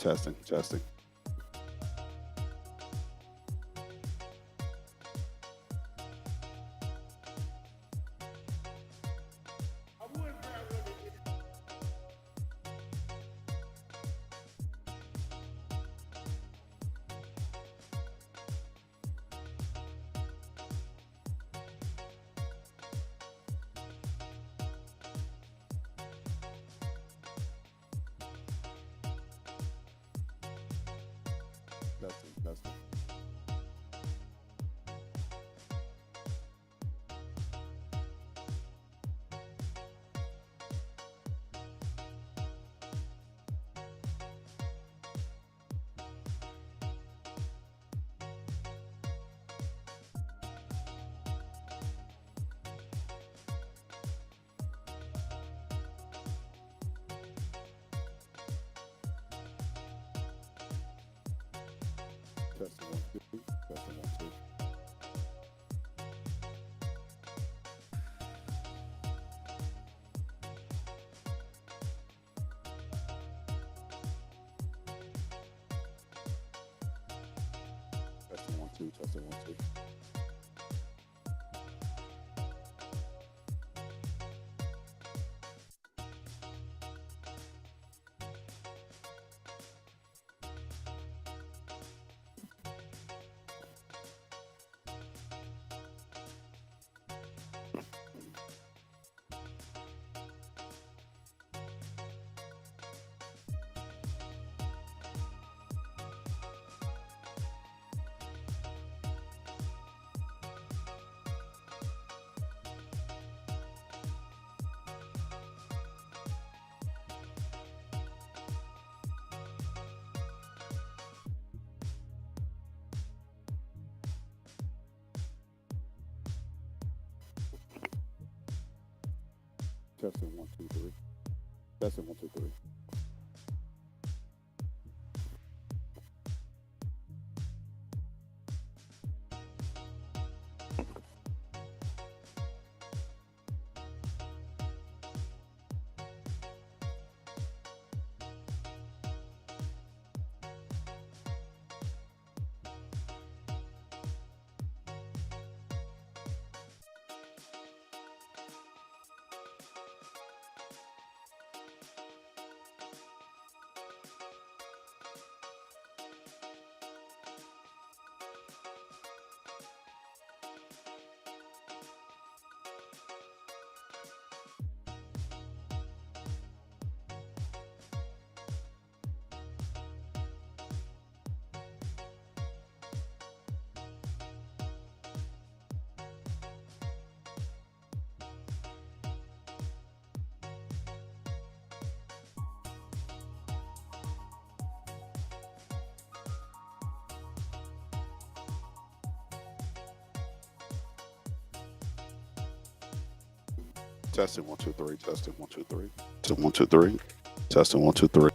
Testing, testing. Testing, testing. Testing one, two. Testing one, two. Testing one, two. Testing one, two. Testing one, two, three. Testing one, two, three. Testing one, two, three. Testing one, two, three. Testing one, two, three. Testing one, two, three.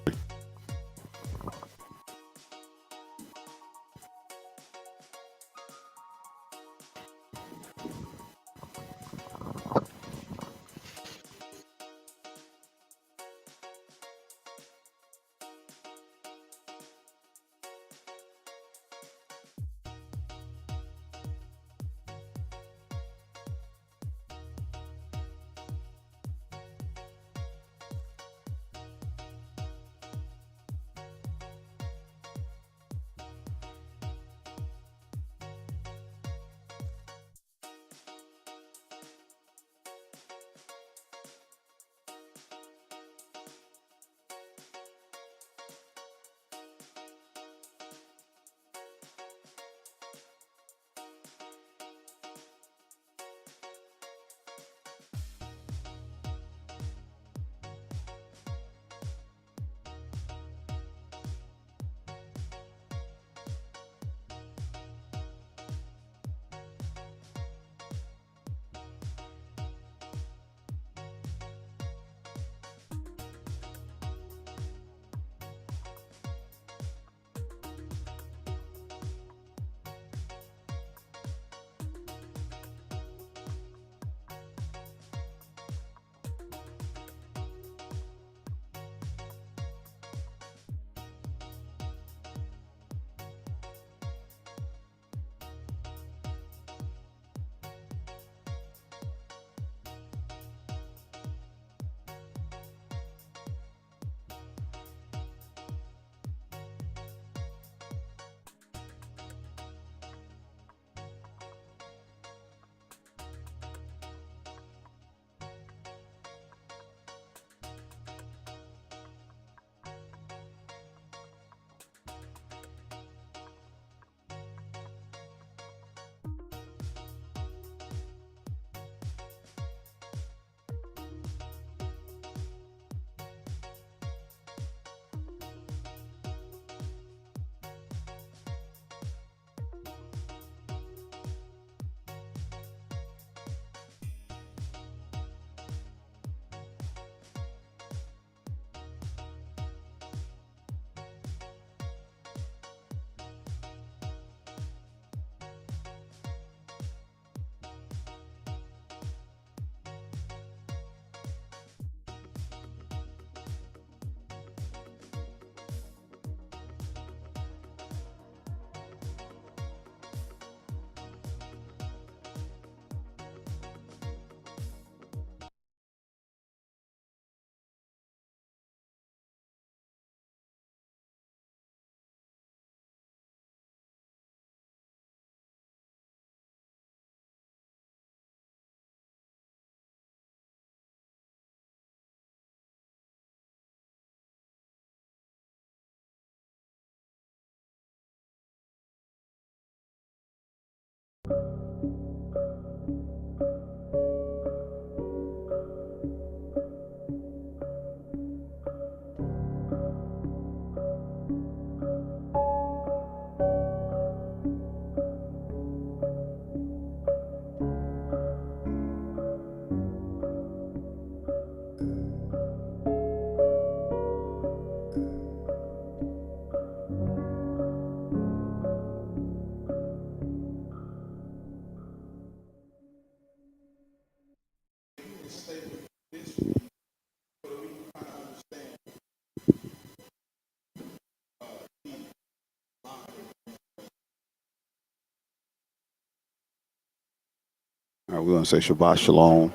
All right, we're going to say Shabbat Shalom.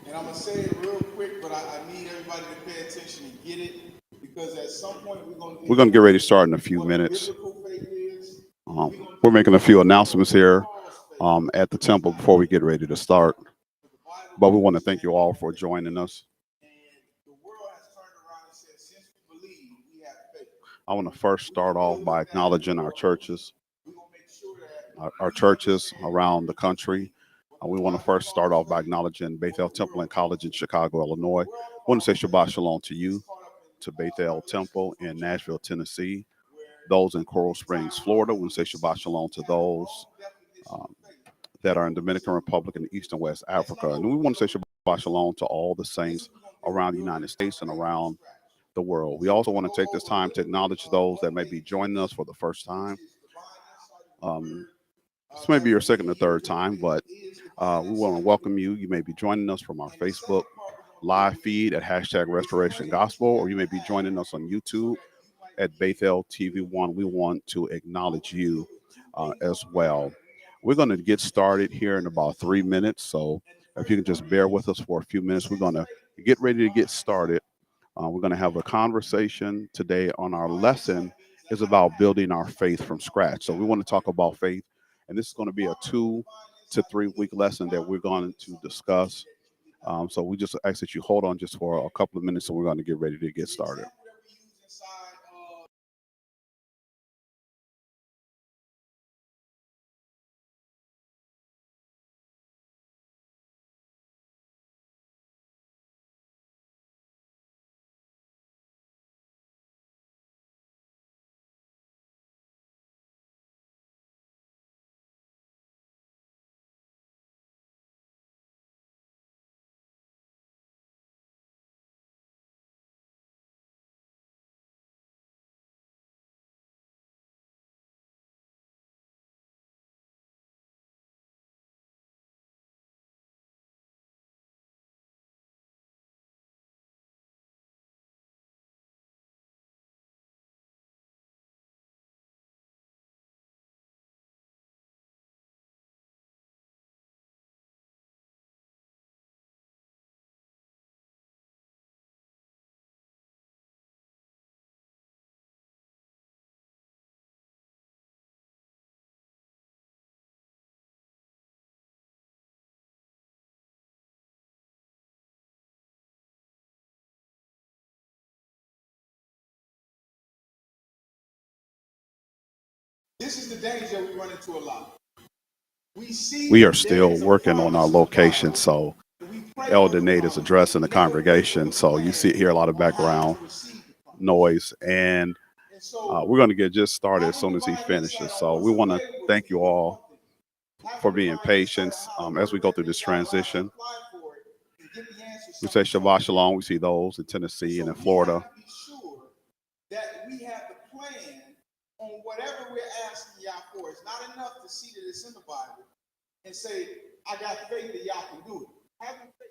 And I'm gonna say it real quick, but I need everybody to pay attention and get it because at some point We're going to get ready to start in a few minutes. We're making a few announcements here at the temple before we get ready to start. But we want to thank you all for joining us. the world has turned around and said, since we believe, we have faith. I want to first start off by acknowledging our churches, We're gonna make sure that our churches around the country. We want to first start off by acknowledging Bethel Temple and College in Chicago, Illinois. I want to say Shabbat Shalom to you, to Bethel Temple in Nashville, Tennessee. Those in Coral Springs, Florida. We want to say Shabbat Shalom to those that are in Dominican Republic and East and West Africa. And we want to say Shabbat Shalom to all the saints around the United States and around the world. We also want to take this time to acknowledge those that may be joining us for the first time. This may be your second or third time, but we want to welcome you. You may be joining us from our Facebook live feed at hashtag Restoration Gospel, or you may be joining us on YouTube at Bethel TV1. We want to acknowledge you as well. We're going to get started here in about 3 minutes. So if you can just bear with us for a few minutes, we're going to get ready to get started. We're going to have a conversation today on our lesson is about building our faith from scratch. So we want to talk about faith, and this is going to be a 2 to 3 week lesson that we're going to discuss. So we just ask that you hold on just for a couple of minutes, and we're going to get ready to get started. this is the danger we run into a lot. We are still working on our location, so Elder Nate is addressing the congregation. So you hear a lot of background noise, and we're going to get just started as soon as he finishes. So we want to thank you all for being patient as we go through this transition. We say Shabbat Shalom. We see those in Tennessee and in Florida. That we have the plan on whatever we're asking y'all for. It's not enough to see that it's in the Bible and say, I got faith that y'all can do it. Having faith.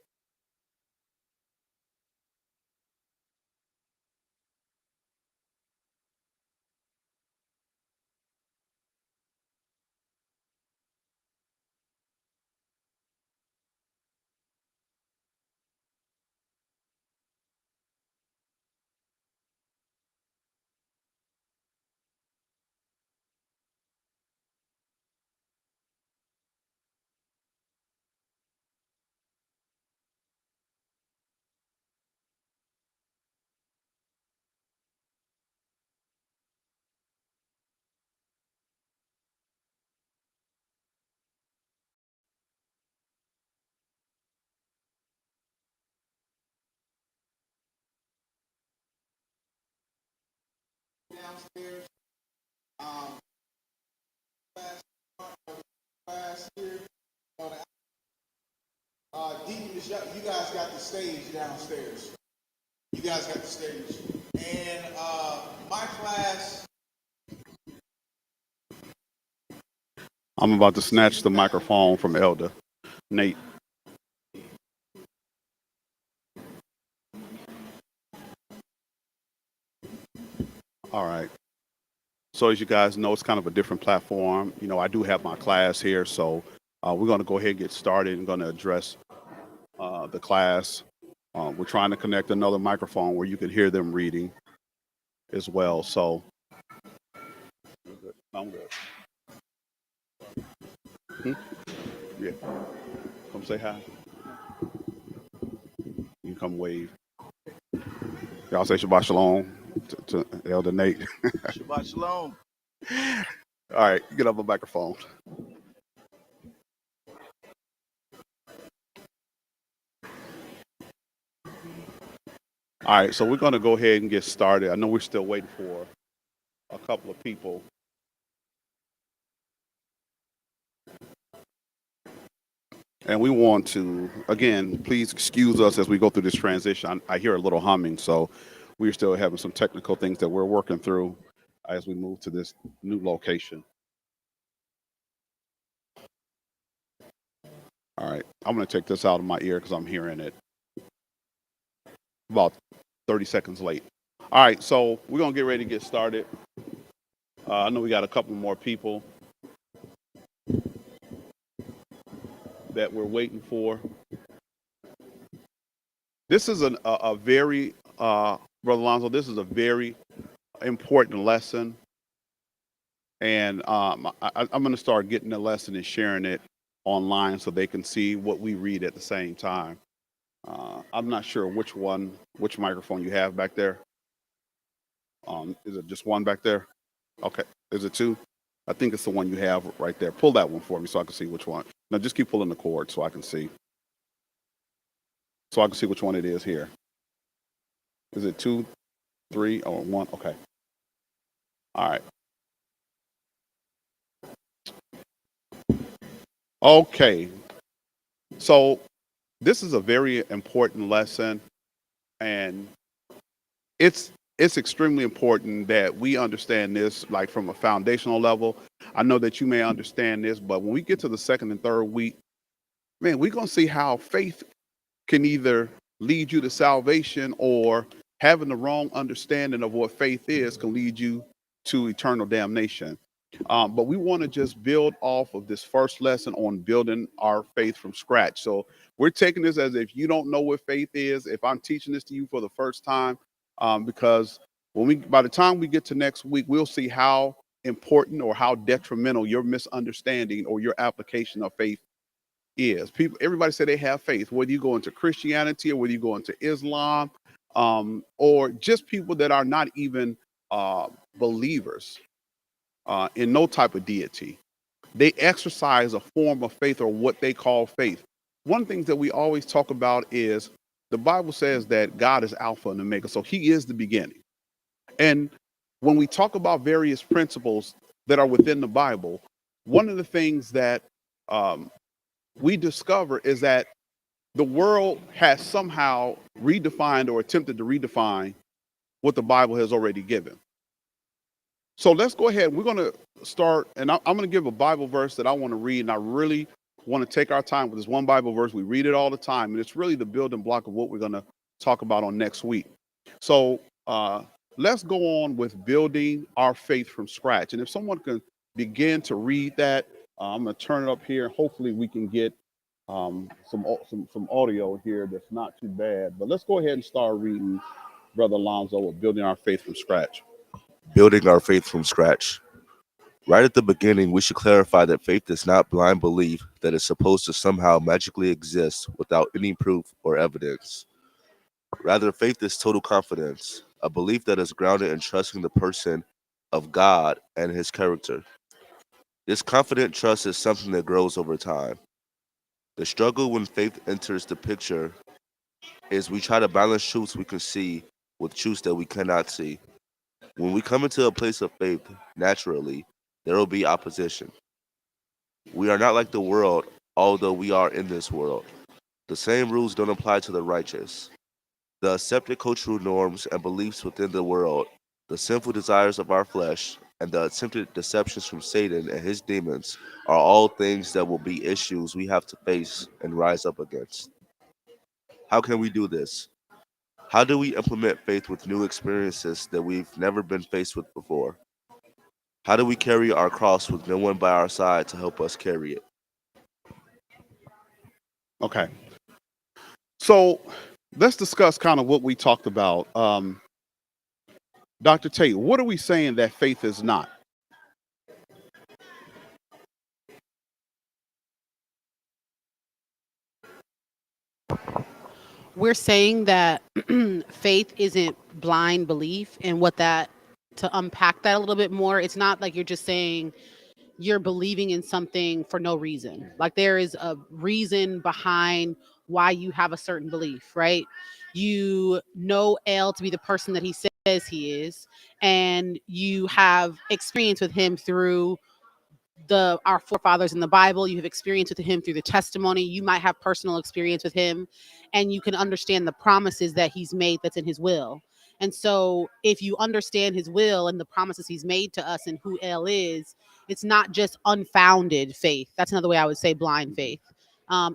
downstairs. Um, class here. Deacon, you guys got the stage downstairs. You guys got the stage. And my class. I'm about to snatch the microphone from Elder Nate. All right. So as you guys know, it's kind of a different platform. You know, I do have my class here, so we're going to go ahead and get started. I'm going to address the class. We're trying to connect another microphone where you can hear them reading as well. So, I'm good. Hmm? Yeah, come say hi. You can come wave. Y'all say Shabbat Shalom to Elder Nate. Shabbat Shalom. All right, get up a microphone. All right, so we're going to go ahead and get started. I know we're still waiting for a couple of people. And we want to, again, please excuse us as we go through this transition. I hear a little humming, so we're still having some technical things that we're working through as we move to this new location. All right, I'm going to take this out of my ear because I'm hearing it about 30 seconds late. All right, so we're going to get ready to get started. I know we got a couple more people that we're waiting for. This is a very, Brother Alonzo, this is a very important lesson. And I'm going to start getting the lesson and sharing it online so they can see what we read at the same time. I'm not sure which microphone you have back there. Is it just one back there? Okay. Is it two? I think it's the one you have right there. Pull that one for me so I can see which one. Now just keep pulling the cord so I can see. So I can see which one it is here. Is it two, three, or one? Okay. All right. Okay. So this is a very important lesson, and it's extremely important that we understand this like from a foundational level. I know that you may understand this, but when we get to the second and third week, man, we're going to see how faith can either lead you to salvation, or having the wrong understanding of what faith is can lead you to eternal damnation. But we want to just build off of this first lesson on building our faith from scratch. So we're taking this as if you don't know what faith is, if I'm teaching this to you for the first time, because by the time we get to next week, we'll see how important or how detrimental your misunderstanding or your application of faith is. Everybody say they have faith, whether you go into Christianity or whether you go into Islam, or just people that are not even believers in no type of deity. They exercise a form of faith, or what they call faith. One of the things that we always talk about is the Bible says that God is Alpha and Omega, so He is the beginning. And when we talk about various principles that are within the Bible, one of the things that um, we discover is that the world has somehow redefined or attempted to redefine what the Bible has already given. So let's go ahead. We're going to start, and I'm going to give a Bible verse that I want to read, and I really want to take our time with this one Bible verse. We read it all the time, and it's really the building block of what we're going to talk about on next week. So let's go on with building our faith from scratch. And if someone can begin to read that, I'm going to turn it up here. Hopefully we can get some audio here that's not too bad. But let's go ahead and start reading Brother Alonzo of Building Our Faith from Scratch. Building our faith from scratch. Right at the beginning, we should clarify that faith is not blind belief that is supposed to somehow magically exist without any proof or evidence. Rather, faith is total confidence, a belief that is grounded in trusting the person of God and His character. This confident trust is something that grows over time. The struggle when faith enters the picture is we try to balance truths we can see with truths that we cannot see. When we come into a place of faith, naturally, there will be opposition. We are not like the world, although we are in this world. The same rules don't apply to the righteous. The accepted cultural norms and beliefs within the world, the sinful desires of our flesh, and the attempted deceptions from Satan and his demons are all things that will be issues we have to face and rise up against. How can we do this? How do we implement faith with new experiences that we've never been faced with before? How do we carry our cross with no one by our side to help us carry it? Okay. So let's discuss kind of what we talked about. Dr. Tate, what are we saying that faith is not? We're saying that faith isn't blind belief, and what that to unpack that a little bit more, it's not like you're just saying you're believing in something for no reason. Like there is a reason behind why you have a certain belief, right? You know L to be the person that he says he is, and you have experience with him through the our forefathers in the Bible. You have experience with him through the testimony. You might have personal experience with him, and you can understand the promises that he's made that's in his will. And so if you understand his will and the promises he's made to us and who El is, it's not just unfounded faith. That's another way I would say blind faith.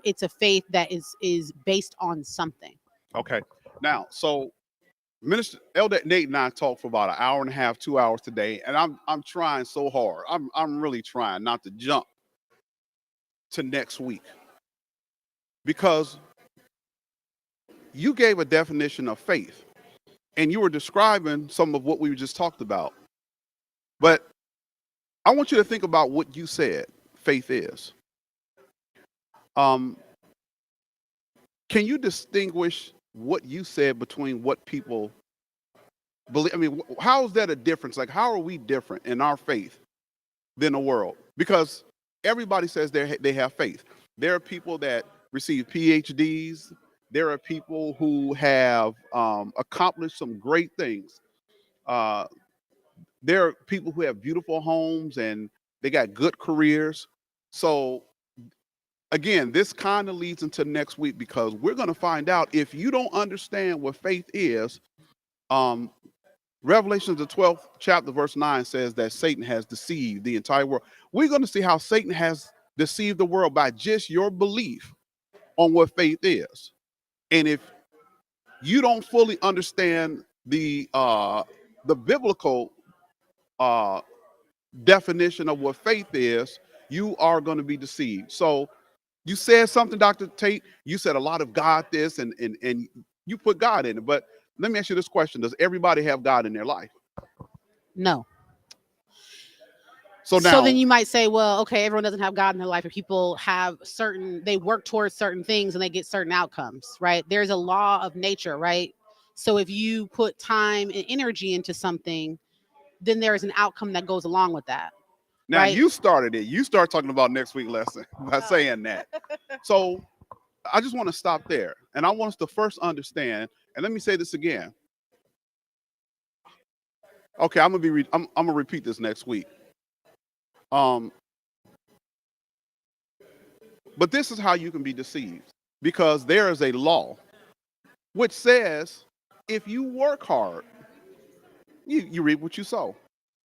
It's a faith that is based on something. Okay. Now, so Minister Elder Nate and I talked for about an hour and a half, 2 hours today, and I'm trying so hard. I'm really trying not to jump to next week because you gave a definition of faith and you were describing some of what we just talked about. But I want you to think about what you said faith is. Um, can you distinguish what you said between what people believe? I mean, how is that a difference? Like, how are we different in our faith than the world? Because everybody says they have faith. There are people that receive PhDs. There are people who have accomplished some great things. Uh, there are people who have beautiful homes and they got good careers. So again, this kind of leads into next week because we're going to find out if you don't understand what faith is. Um, Revelation, the 12th chapter, verse 9 says that Satan has deceived the entire world. We're going to see how Satan has deceived the world by just your belief on what faith is. And if you don't fully understand the biblical uh, definition of what faith is, you are going to be deceived. So you said something, Dr. Tate. You said a lot of God this and you put God in it. But let me ask you this question: does everybody have God in their life? No. So So now, then you might say, well, okay, everyone doesn't have God in their life, and people have certain, they work towards certain things and they get certain outcomes, right? There's a law of nature, right? So if you put time and energy into something, then there is an outcome that goes along with that, now right? you started it. You start talking about next week lesson by saying that. So I just want to stop there, and I want us to first understand. And let me say this again. Okay, I'm gonna repeat this next week. Um, but this is how you can be deceived because there is a law which says if you work hard, you reap what you sow.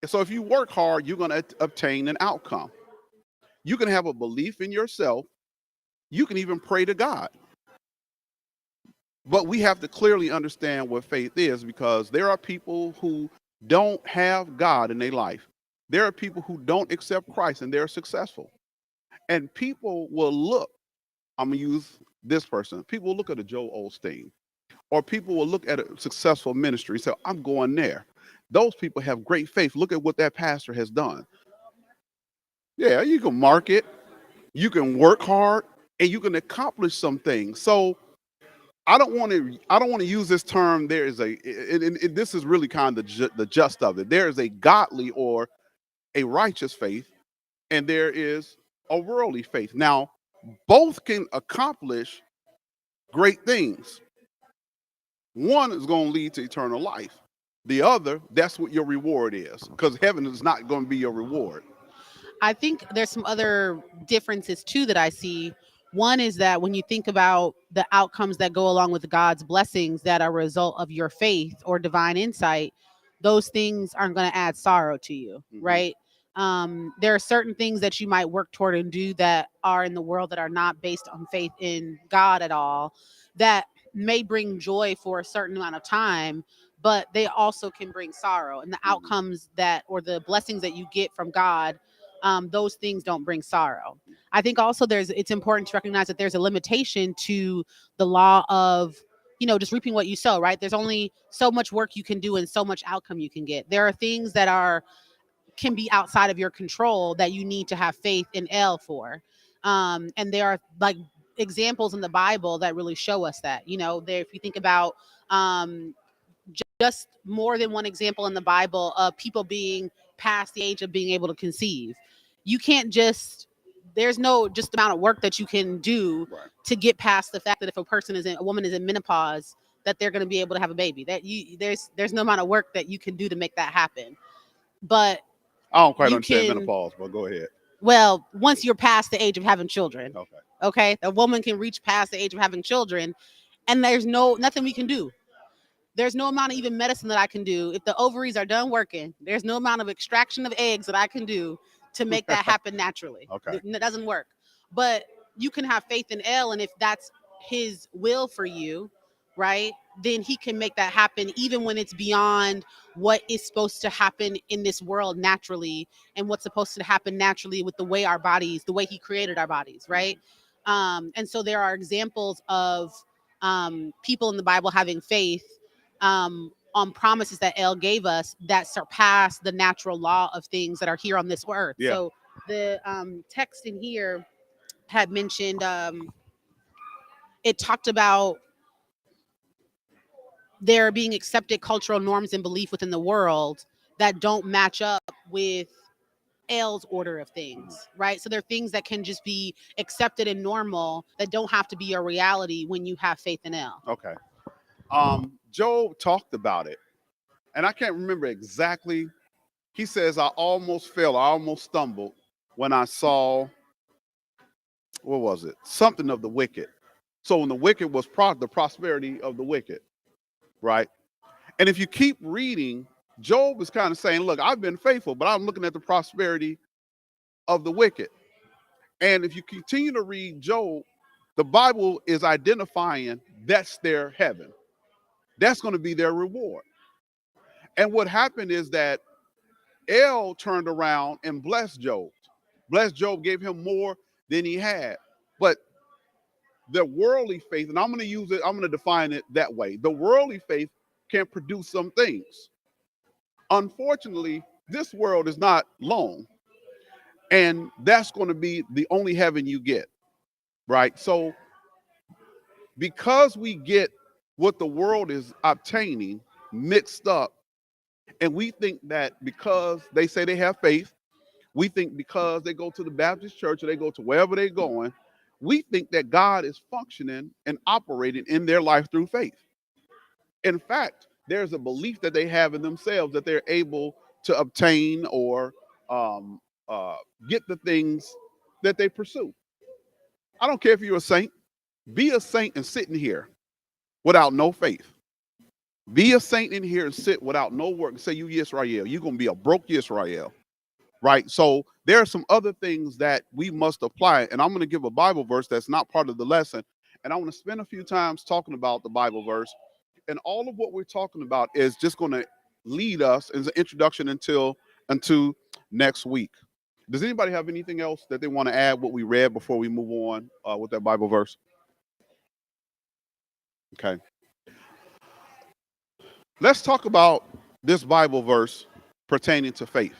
So if you work hard, you're going to obtain an outcome. You can have a belief in yourself. You can even pray to God. But we have to clearly understand what faith is because there are people who don't have God in their life. There are people who don't accept Christ and they're successful. And people will look, I'm going to use this person. People will look at a Joel Osteen or people will look at a successful ministry and say, I'm going there. Those people have great faith. Look at what that pastor has done. Yeah, you can market, you can work hard, and you can accomplish some things. So I don't want to use this term. There is this is really kind of the gist of it. There is a godly or a righteous faith, and there is a worldly faith. Now, both can accomplish great things. One is going to lead to eternal life. The other, that's what your reward is, because heaven is not going to be your reward. I think there's some other differences too that I see. One is that when you think about the outcomes that go along with God's blessings that are a result of your faith or divine insight, those things aren't going to add sorrow to you, right? There are certain things that you might work toward and do that are in the world that are not based on faith in God at all, that may bring joy for a certain amount of time, but they also can bring sorrow. And the outcomes that, or the blessings that you get from God, those things don't bring sorrow. I think also it's important to recognize that there's a limitation to the law of, just reaping what you sow, right? There's only so much work you can do and so much outcome you can get. There are things that can be outside of your control that you need to have faith in El for. And there are like examples in the Bible that really show us that, if you think about, just more than one example in the Bible of people being past the age of being able to conceive. You can't just, there's no just amount of work that you can do to get past the fact that if a woman is in menopause, that they're going to be able to have a baby. There's no amount of work that you can do to make that happen. But I don't quite understand menopause, but go ahead. Well, once you're past the age of having children, Okay. a woman can reach past the age of having children, and there's nothing we can do. There's no amount of even medicine that I can do. If the ovaries are done working, there's no amount of extraction of eggs that I can do to make that happen naturally. Okay. It doesn't work. But you can have faith in El, and if that's his will for you, right, then he can make that happen even when it's beyond what is supposed to happen in this world naturally, and what's supposed to happen naturally with the way he created our bodies, right? And so there are examples of people in the Bible having faith on promises that El gave us that surpass the natural law of things that are here on this earth. Yeah. So the text in here had mentioned, it talked about there being accepted cultural norms and belief within the world that don't match up with L's order of things, right? So there are things that can just be accepted and normal that don't have to be your reality when you have faith in L. Okay. Job talked about it, and I can't remember exactly. He says, I almost fell, I almost stumbled when I saw, what was it? Something of the wicked. So when the wicked was the prosperity of the wicked, right? And if you keep reading, Job is kind of saying, look, I've been faithful, but I'm looking at the prosperity of the wicked. And if you continue to read Job, the Bible is identifying that's their heaven. That's going to be their reward. And what happened is that El turned around and blessed Job. Blessed Job, gave him more than he had. But the worldly faith, and I'm going to define it that way. The worldly faith can produce some things. Unfortunately, this world is not long. And that's going to be the only heaven you get, right? So because we get what the world is obtaining mixed up, and we think that because they say they have faith, we think because they go to the Baptist church or they go to wherever they're going, we think that God is functioning and operating in their life through faith. In fact, there's a belief that they have in themselves that they're able to obtain or get the things that they pursue. I don't care if you're a saint. Be a saint and sit in here without no faith. Be a saint in here and sit without no work and say you Yisrael. You're going to be a broke Yisrael. Right? So there are some other things that we must apply. And I'm going to give a Bible verse that's not part of the lesson. And I want to spend a few times talking about the Bible verse. And all of what we're talking about is just going to lead us as an introduction until next week. Does anybody have anything else that they want to add what we read before we move on with that Bible verse? Okay. Let's talk about this Bible verse pertaining to faith.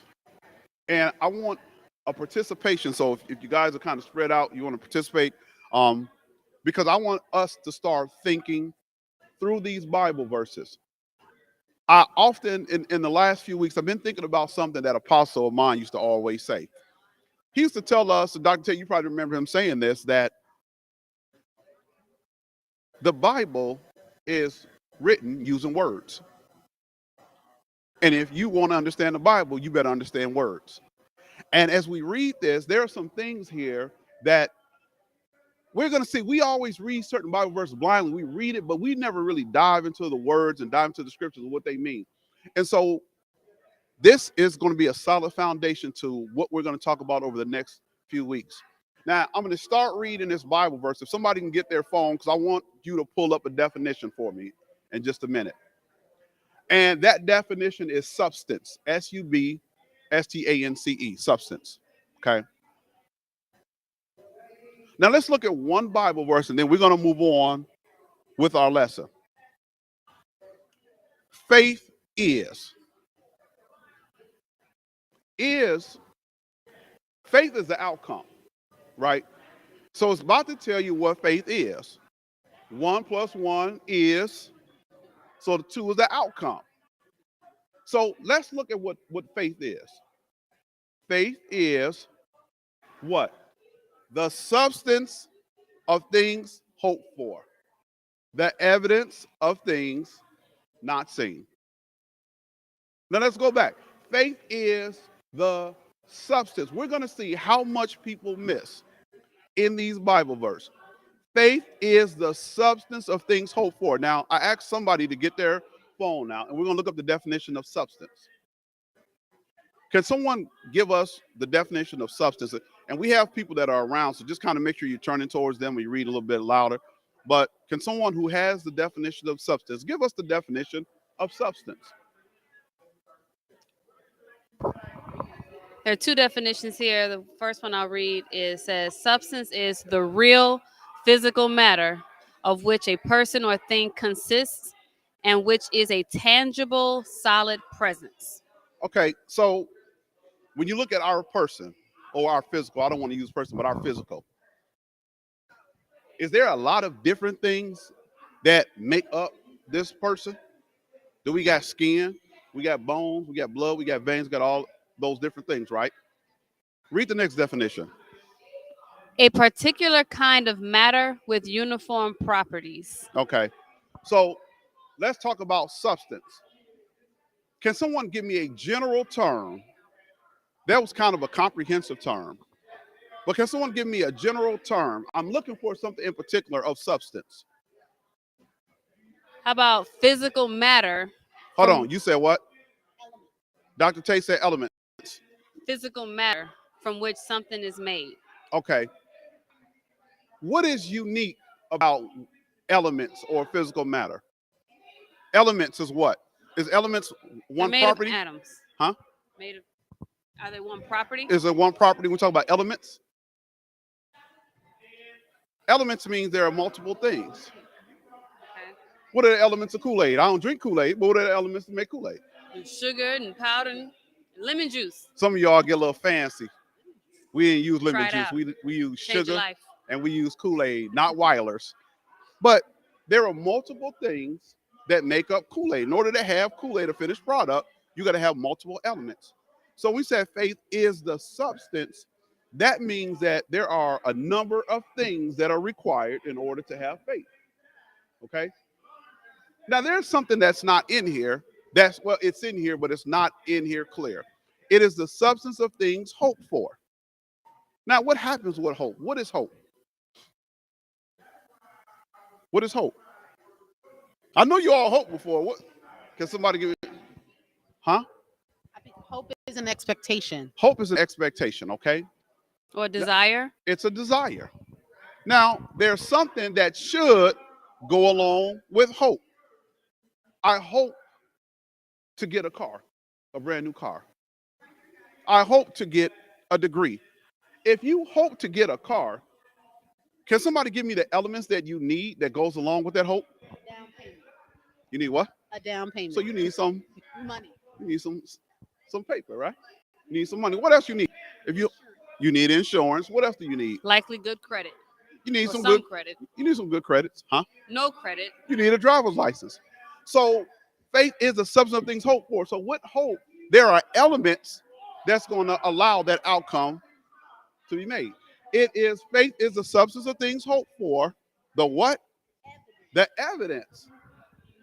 And I want a participation. So if you guys are kind of spread out, you want to participate, because I want us to start thinking through these Bible verses. I often, in the last few weeks, I've been thinking about something that apostle of mine used to always say. He used to tell us, and Dr. Tate, you probably remember him saying this, that the Bible is written using words. And if you want to understand the Bible, you better understand words. And as we read this, there are some things here that we're going to see. We always read certain Bible verses blindly. We read it, but we never really dive into the words and dive into the scriptures and what they mean. And so this is going to be a solid foundation to what we're going to talk about over the next few weeks. Now, I'm going to start reading this Bible verse. If somebody can get their phone, because I want you to pull up a definition for me in just a minute. And that definition is substance, Substance, substance. Okay. Now let's look at one Bible verse and then we're going to move on with our lesson. Faith is. Faith is the outcome, right? So it's about to tell you what faith is. 1 + 1 is, so the 2 is the outcome. So let's look at what faith is. Faith is what? The substance of things hoped for, the evidence of things not seen. Now let's go back. Faith is the substance. We're going to see how much people miss in these Bible verses. Faith is the substance of things hoped for. Now, I asked somebody to get their phone out, and we're going to look up the definition of substance. Can someone give us the definition of substance? And we have people that are around, so just kind of make sure you're turning towards them and you read a little bit louder. But can someone who has the definition of substance give us the definition of substance? There are two definitions here. The first one I'll read says substance is the real physical matter of which a person or thing consists and which is a tangible, solid presence. Okay, so when you look at our person or our physical, I don't want to use person, but our physical, is there a lot of different things that make up this person? Do we got skin, we got bones, we got blood, we got veins, we got all those different things, right? Read the next definition. A particular kind of matter with uniform properties. Okay, so let's talk about substance. Can someone give me a general term? That was kind of a comprehensive term. But can someone give me a general term? I'm looking for something in particular of substance. How about physical matter? Hold on, you said what? Dr. Tate said elements. Physical matter from which something is made. Okay. What is unique about elements or physical matter? Elements is what? Is elements one They're made property? of atoms. Huh? Made of, are they one property? Is it one property when we talk about elements? Elements means there are multiple things. Okay. What are the elements of Kool-Aid? I don't drink Kool-Aid, but what are the elements to make Kool-Aid? And sugar and powder and lemon juice. Some of y'all get a little fancy. We didn't use lemon Try it juice. out. We use Change your sugar life. and we use Kool-Aid, not Weilers. But there are multiple things that make up Kool-Aid. In order to have Kool-Aid, a finished product, you got to have multiple elements. So we said faith is the substance. That means that there are a number of things that are required in order to have faith. Okay? Now there's something that's not in here. It's in here, but it's not in here clear. It is the substance of things hoped for. Now, what happens with hope? What is hope? What is hope? I know you all hoped before. What? Can somebody give me? Huh? I think hope is an expectation. Hope is an expectation, okay? Or desire. It's a desire. Now, there's something that should go along with hope. I hope to get a car, a brand new car. I hope to get a degree. If you hope to get a car, can somebody give me the elements that you need that goes along with that hope? Down payment. You need what? A down payment. So you need some money. You need some paper, right? You need some money. What else you need? If you need insurance, what else do you need? Likely good credit. You need Or some some good credit. You need some good credits, huh? No credit. You need a driver's license. So faith is the substance of things hoped for. So with hope, there are elements that's going to allow that outcome to be made. Faith is the substance of things hoped for. The what? The evidence.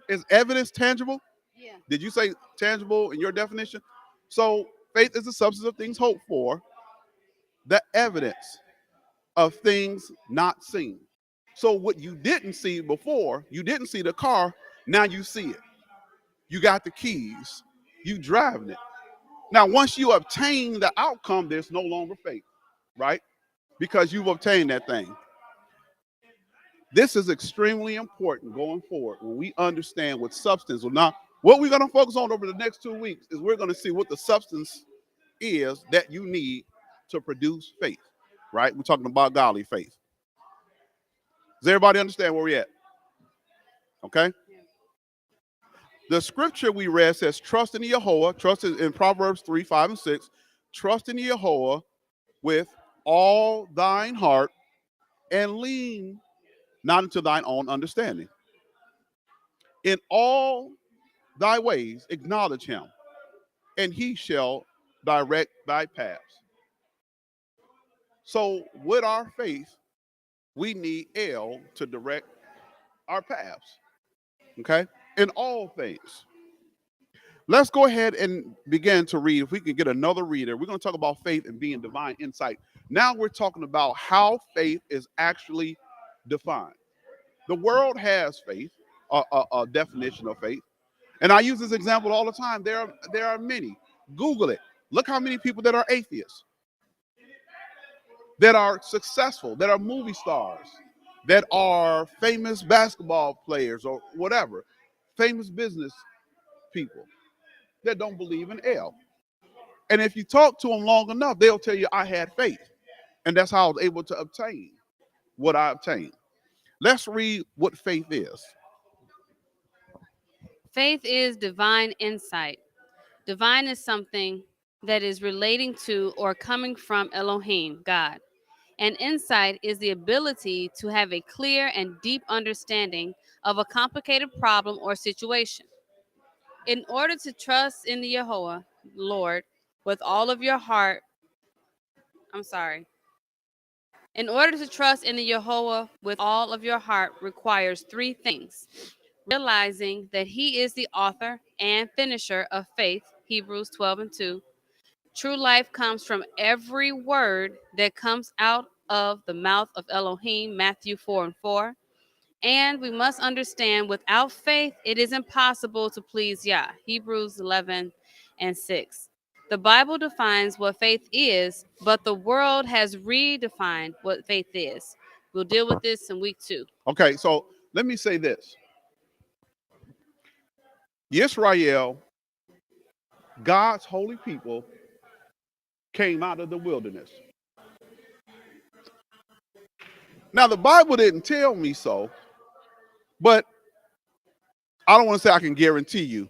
Is evidence tangible? Yeah. Did you say tangible in your definition? So faith is the substance of things hoped for, the evidence of things not seen. So what you didn't see before, you didn't see the car, now you see it. You got the keys, you driving it. Now, once you obtain the outcome, there's no longer faith, right? Because you've obtained that thing. This is extremely important going forward when we understand what substance. Well, now, what we're going to focus on over the next 2 weeks is we're going to see what the substance is that you need to produce faith, right? We're talking about godly faith. Does everybody understand where we're at? Okay. The scripture we read says, trust in Yahweh, trust in Proverbs 3, 5, and 6. Trust in Yahweh with all thine heart and lean not into thine own understanding. In all thy ways acknowledge him, and he shall direct thy paths. So with our faith, we need El to direct our paths, okay? In all things. Let's go ahead and begin to read. If we can get another reader, we're going to talk about faith and being divine insight. Now we're talking about how faith is actually defined. The world has faith, a definition of faith. And I use this example all the time. There are many. Google it. Look how many people that are atheists, that are successful, that are movie stars, that are famous basketball players or whatever, famous business people that don't believe in El. And if you talk to them long enough, they'll tell you, I had faith. And that's how I was able to obtain what I obtained. Let's read what faith is. Faith is divine insight. Divine is something that is relating to or coming from Elohim, God. And insight is the ability to have a clear and deep understanding of a complicated problem or situation. In order to trust in the Yahweh, Lord, with all of your heart, I'm sorry. In order to trust in the Yahweh with all of your heart requires three things: realizing that He is the author and finisher of faith, Hebrews 12:2. True life comes from every word that comes out of the mouth of Elohim, Matthew 4:4. And we must understand without faith, it is impossible to please Yah, Hebrews 11:6. The Bible defines what faith is, but the world has redefined what faith is. We'll deal with this in week 2. Okay, so let me say this. Yisrael, God's holy people, came out of the wilderness. Now, the Bible didn't tell me so, but I don't want to say I can guarantee you.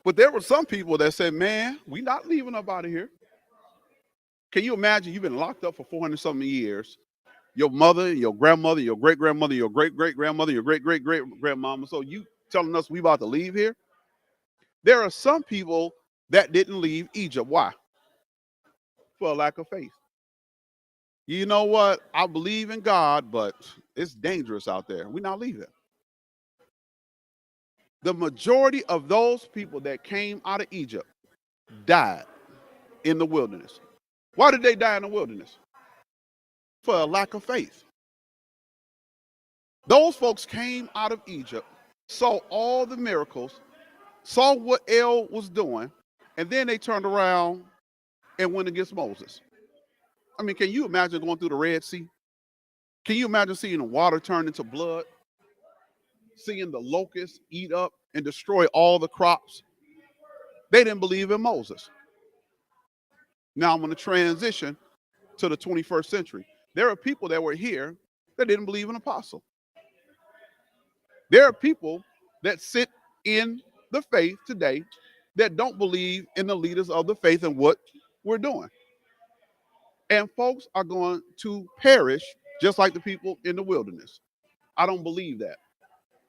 But there were some people that said, man, we not leaving up out of here. Can you imagine you've been locked up for 400 something years? Your mother, your grandmother, your great grandmother, your great great grandmother, your great great great grandmama. So you telling us we about to leave here? There are some people that didn't leave Egypt. Why? For a lack of faith. You know what? I believe in God, but it's dangerous out there. We're not leaving. The majority of those people that came out of Egypt died in the wilderness. Why did they die in the wilderness? For a lack of faith. Those folks came out of Egypt, saw all the miracles, saw what El was doing, and then they turned around and went against Moses. I mean, can you imagine going through the Red Sea? Can you imagine seeing the water turn into blood? Seeing the locusts eat up and destroy all the crops? They didn't believe in Moses. Now I'm going to transition to the 21st century. There are people that were here that didn't believe in apostle. There are people that sit in the faith today that don't believe in the leaders of the faith and what we're doing. And folks are going to perish just like the people in the wilderness. I don't believe that.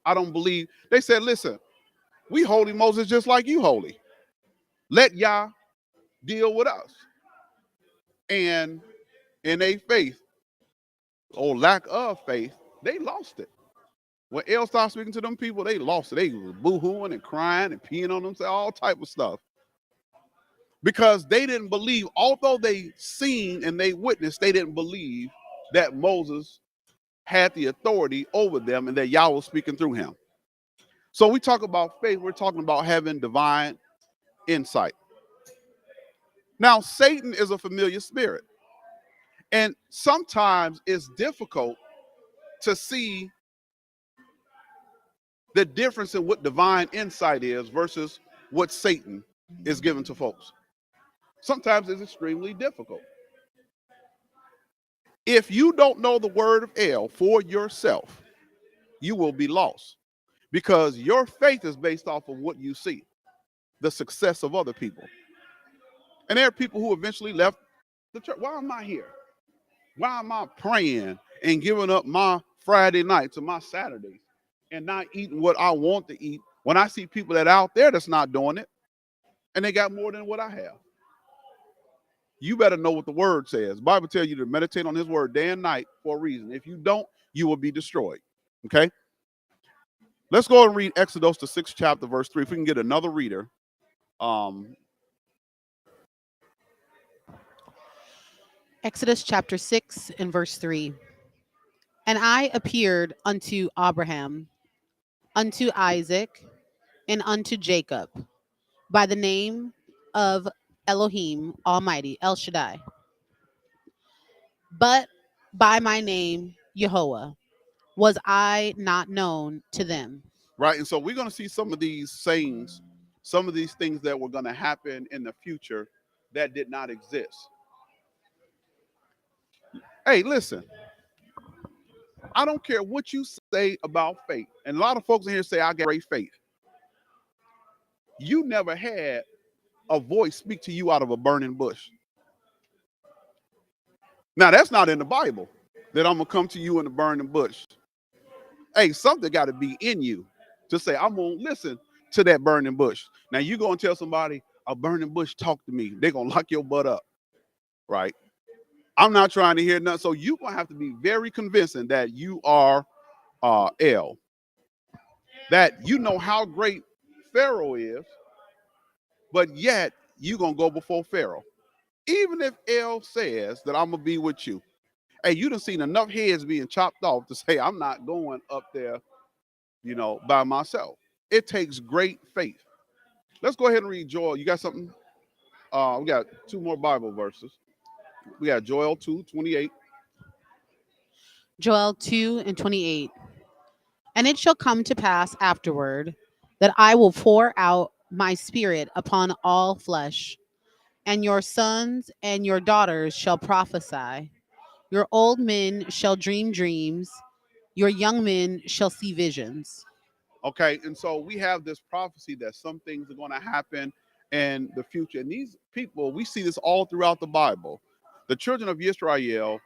I don't believe. They said, listen, we holy Moses just like you holy. Let Yah deal with us. And in a faith or lack of faith, they lost it. When El started speaking to them people, they lost it. They was boo-hooing and crying and peeing on themselves, all type of stuff. Because they didn't believe, although they seen and they witnessed, they didn't believe that Moses had the authority over them and that Yahweh was speaking through him. So we talk about faith, we're talking about having divine insight. Now, Satan is a familiar spirit. And sometimes it's difficult to see the difference in what divine insight is versus what Satan is given to folks. Sometimes it's extremely difficult. If you don't know the word of El for yourself, you will be lost because your faith is based off of what you see, the success of other people. And there are people who eventually left the church. Why am I here? Why am I praying and giving up my Friday nights or my Saturdays and not eating what I want to eat when I see people that are out there that's not doing it and they got more than what I have? You better know what the word says. The Bible tells you to meditate on his word day and night for a reason. If you don't, you will be destroyed. Okay? Let's go and read Exodus, the 6th chapter, verse 3. If we can get another reader. Exodus chapter 6 and verse 3. And I appeared unto Abraham, unto Isaac, and unto Jacob by the name of Elohim Almighty, El Shaddai, but by my name Jehovah was I not known to them. Right? And so we're going to see some of these sayings, some of these things that were going to happen in the future that did not exist. Hey, listen, I don't care what you say about faith. And a lot of folks in here say, I got great faith. You never had a voice speak to you out of a burning bush. Now, that's not in the Bible, that I'm going to come to you in a burning bush. Hey, something got to be in you to say, I'm going to listen to that burning bush. Now, you go and tell somebody, a burning bush talk to me. They're going to lock your butt up, right? I'm not trying to hear nothing. So you're going to have to be very convincing that you are El. That you know how great Pharaoh is, but yet you're going to go before Pharaoh. Even if El says that I'm going to be with you. Hey, you done seen enough heads being chopped off to say, I'm not going up there, by myself. It takes great faith. Let's go ahead and read Joel. You got something? We got two more Bible verses. We got Joel 2:28. Joel 2 and 28. And it shall come to pass afterward that I will pour out my spirit upon all flesh, and your sons and your daughters shall prophesy. Your old men shall dream dreams, your young men shall see visions. Okay, and so we have this prophecy that some things are going to happen in the future. And these people, we see this all throughout the Bible. The children of Israel,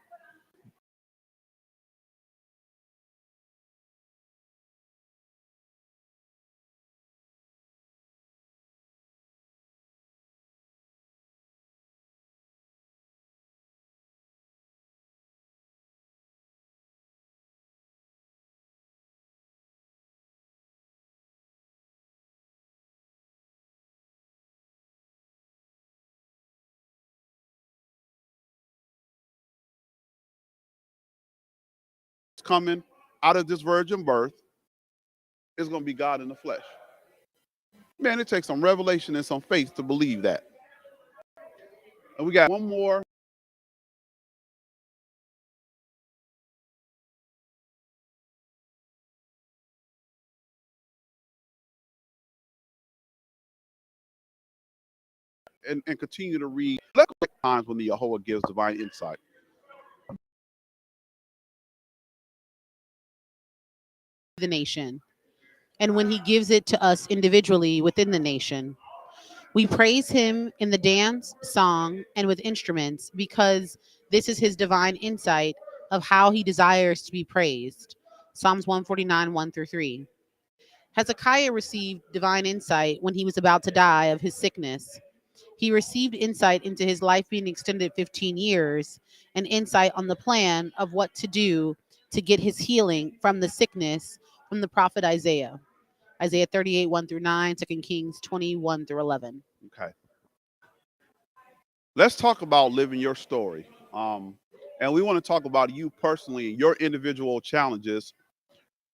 coming out of this virgin birth is going to be God in the flesh. Man, it takes some revelation and some faith to believe that. And we got one more. And continue to read. Let's look at times when the Yahweh gives divine insight. The nation, and when he gives it to us individually within the nation. We praise him in the dance, song, and with instruments because this is his divine insight of how he desires to be praised. Psalms 149, 1 through 3. Hezekiah received divine insight when he was about to die of his sickness. He received insight into his life being extended 15 years and insight on the plan of what to do to get his healing from the sickness from the prophet Isaiah. Isaiah 38, 1 through 9, 2 Kings 21 through 11. Okay. Let's talk about living your story. And we want to talk about you personally and your individual challenges.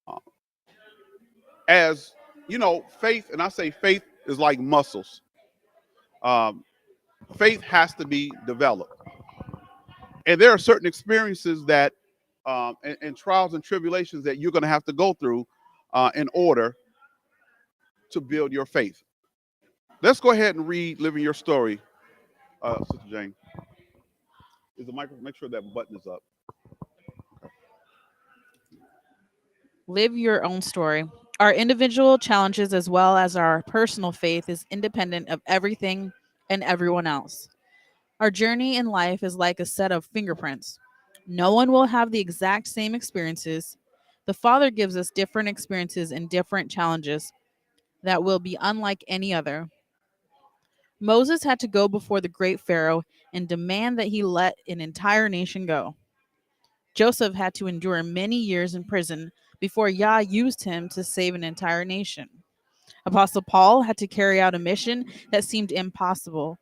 Uh, as you know, faith, and I say faith is like muscles. Um, Faith has to be developed. And there are certain experiences that, and trials and tribulations that you're going to have to go through in order to build your faith. Let's go ahead and read Living Your Story, Sister Jane. Is the microphone? Make sure that button is up. Live your own story. Our individual challenges, as well as our personal faith, is independent of everything and everyone else. Our journey in life is like a set of fingerprints. No one will have the exact same experiences. The Father gives us different experiences and different challenges that will be unlike any other. Moses had to go before the great Pharaoh and demand that he let an entire nation go. Joseph had to endure many years in prison before Yah used him to save an entire nation. Apostle Paul had to carry out a mission that seemed impossible.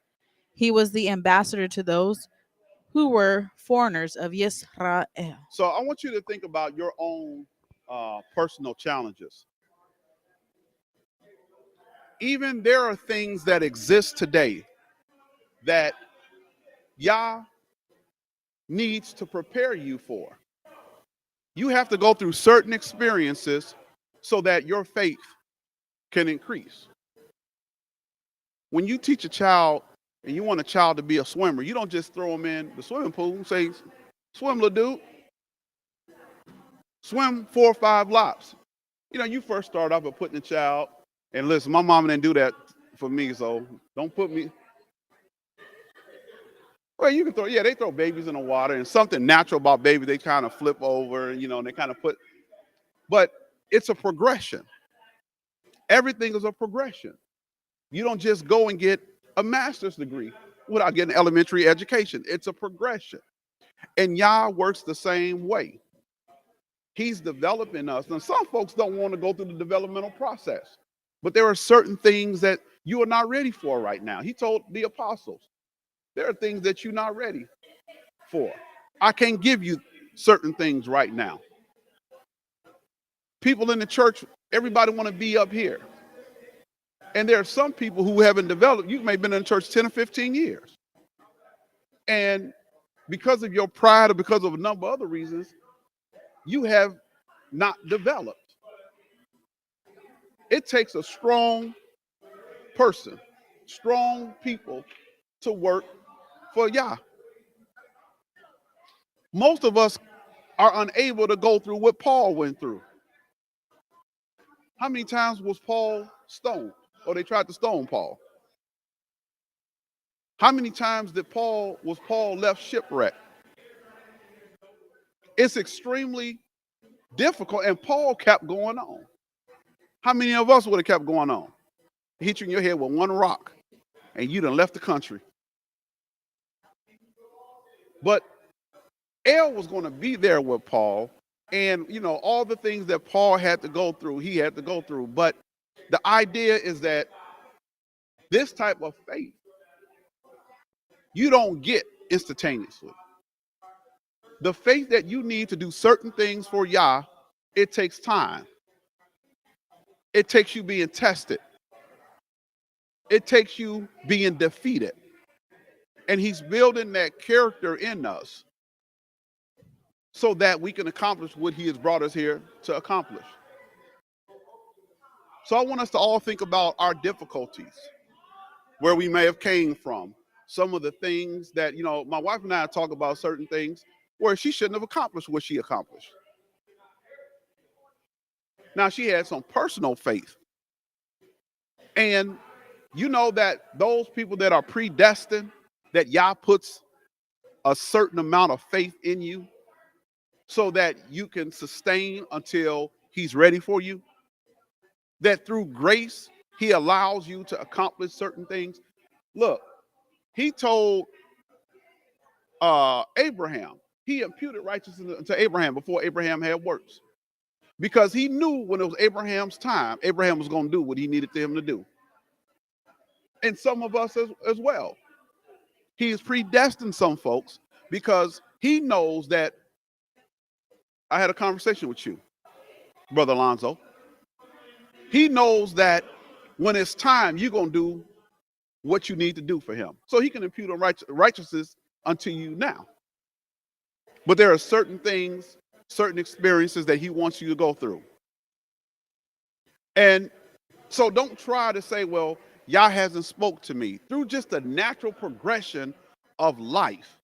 He was the ambassador to those who were foreigners of Yisrael. So I want you to think about your own personal challenges. Even there are things that exist today that Yah needs to prepare you for. You have to go through certain experiences so that your faith can increase. When you teach a child and you want a child to be a swimmer, you don't just throw them in the swimming pool and say, swim, little dude. Swim 4 or 5 laps. You know, you first start off by putting the child, and listen, my mama didn't do that for me, so don't put me. Well, you can throw, yeah, they throw babies in the water, and something natural about babies, they kind of flip over, you know, and they kind of put, but it's a progression. Everything is a progression. You don't just go and get a master's degree without getting elementary education. It's a progression. And Yah works the same way. He's developing us. Now, some folks don't want to go through the developmental process, but there are certain things that you are not ready for right now. He told the apostles, there are things that you're not ready for. I can't give you certain things right now. People in the church, everybody want to be up here. And there are some people who haven't developed. You may have been in church 10 or 15 years. And because of your pride or because of a number of other reasons, you have not developed. It takes a strong person, strong people to work for Yah. Most of us are unable to go through what Paul went through. How many times was Paul stoned? Or they tried to stone Paul? How many times was Paul left shipwrecked? It's extremely difficult, and Paul kept going on. How many of us would have kept going on? Hit you in your head with one rock, and you done left the country. But El was going to be there with Paul, and you know all the things that Paul had to go through, he had to go through. But the idea is that this type of faith you don't get instantaneously. The faith that you need to do certain things for Yah, it takes time. It takes you being tested. It takes you being defeated. And he's building that character in us so that we can accomplish what he has brought us here to accomplish. So I want us to all think about our difficulties, where we may have came from, some of the things that, you know, my wife and I talk about certain things where she shouldn't have accomplished what she accomplished. Now, she had some personal faith. And you know that those people that are predestined, that Yah puts a certain amount of faith in you so that you can sustain until he's ready for you. That through grace, he allows you to accomplish certain things. Look, he told Abraham, he imputed righteousness to Abraham before Abraham had works. because he knew when it was Abraham's time, Abraham was going to do what he needed him to do. And some of us as well. He has predestined some folks because he knows that I had a conversation with you, Brother Alonzo. He knows that when it's time, you're going to do what you need to do for him. So he can impute on righteousness unto you now. But there are certain things, certain experiences that he wants you to go through. And so don't try to say, well, Yah hasn't spoke to me. Through just the natural progression of life,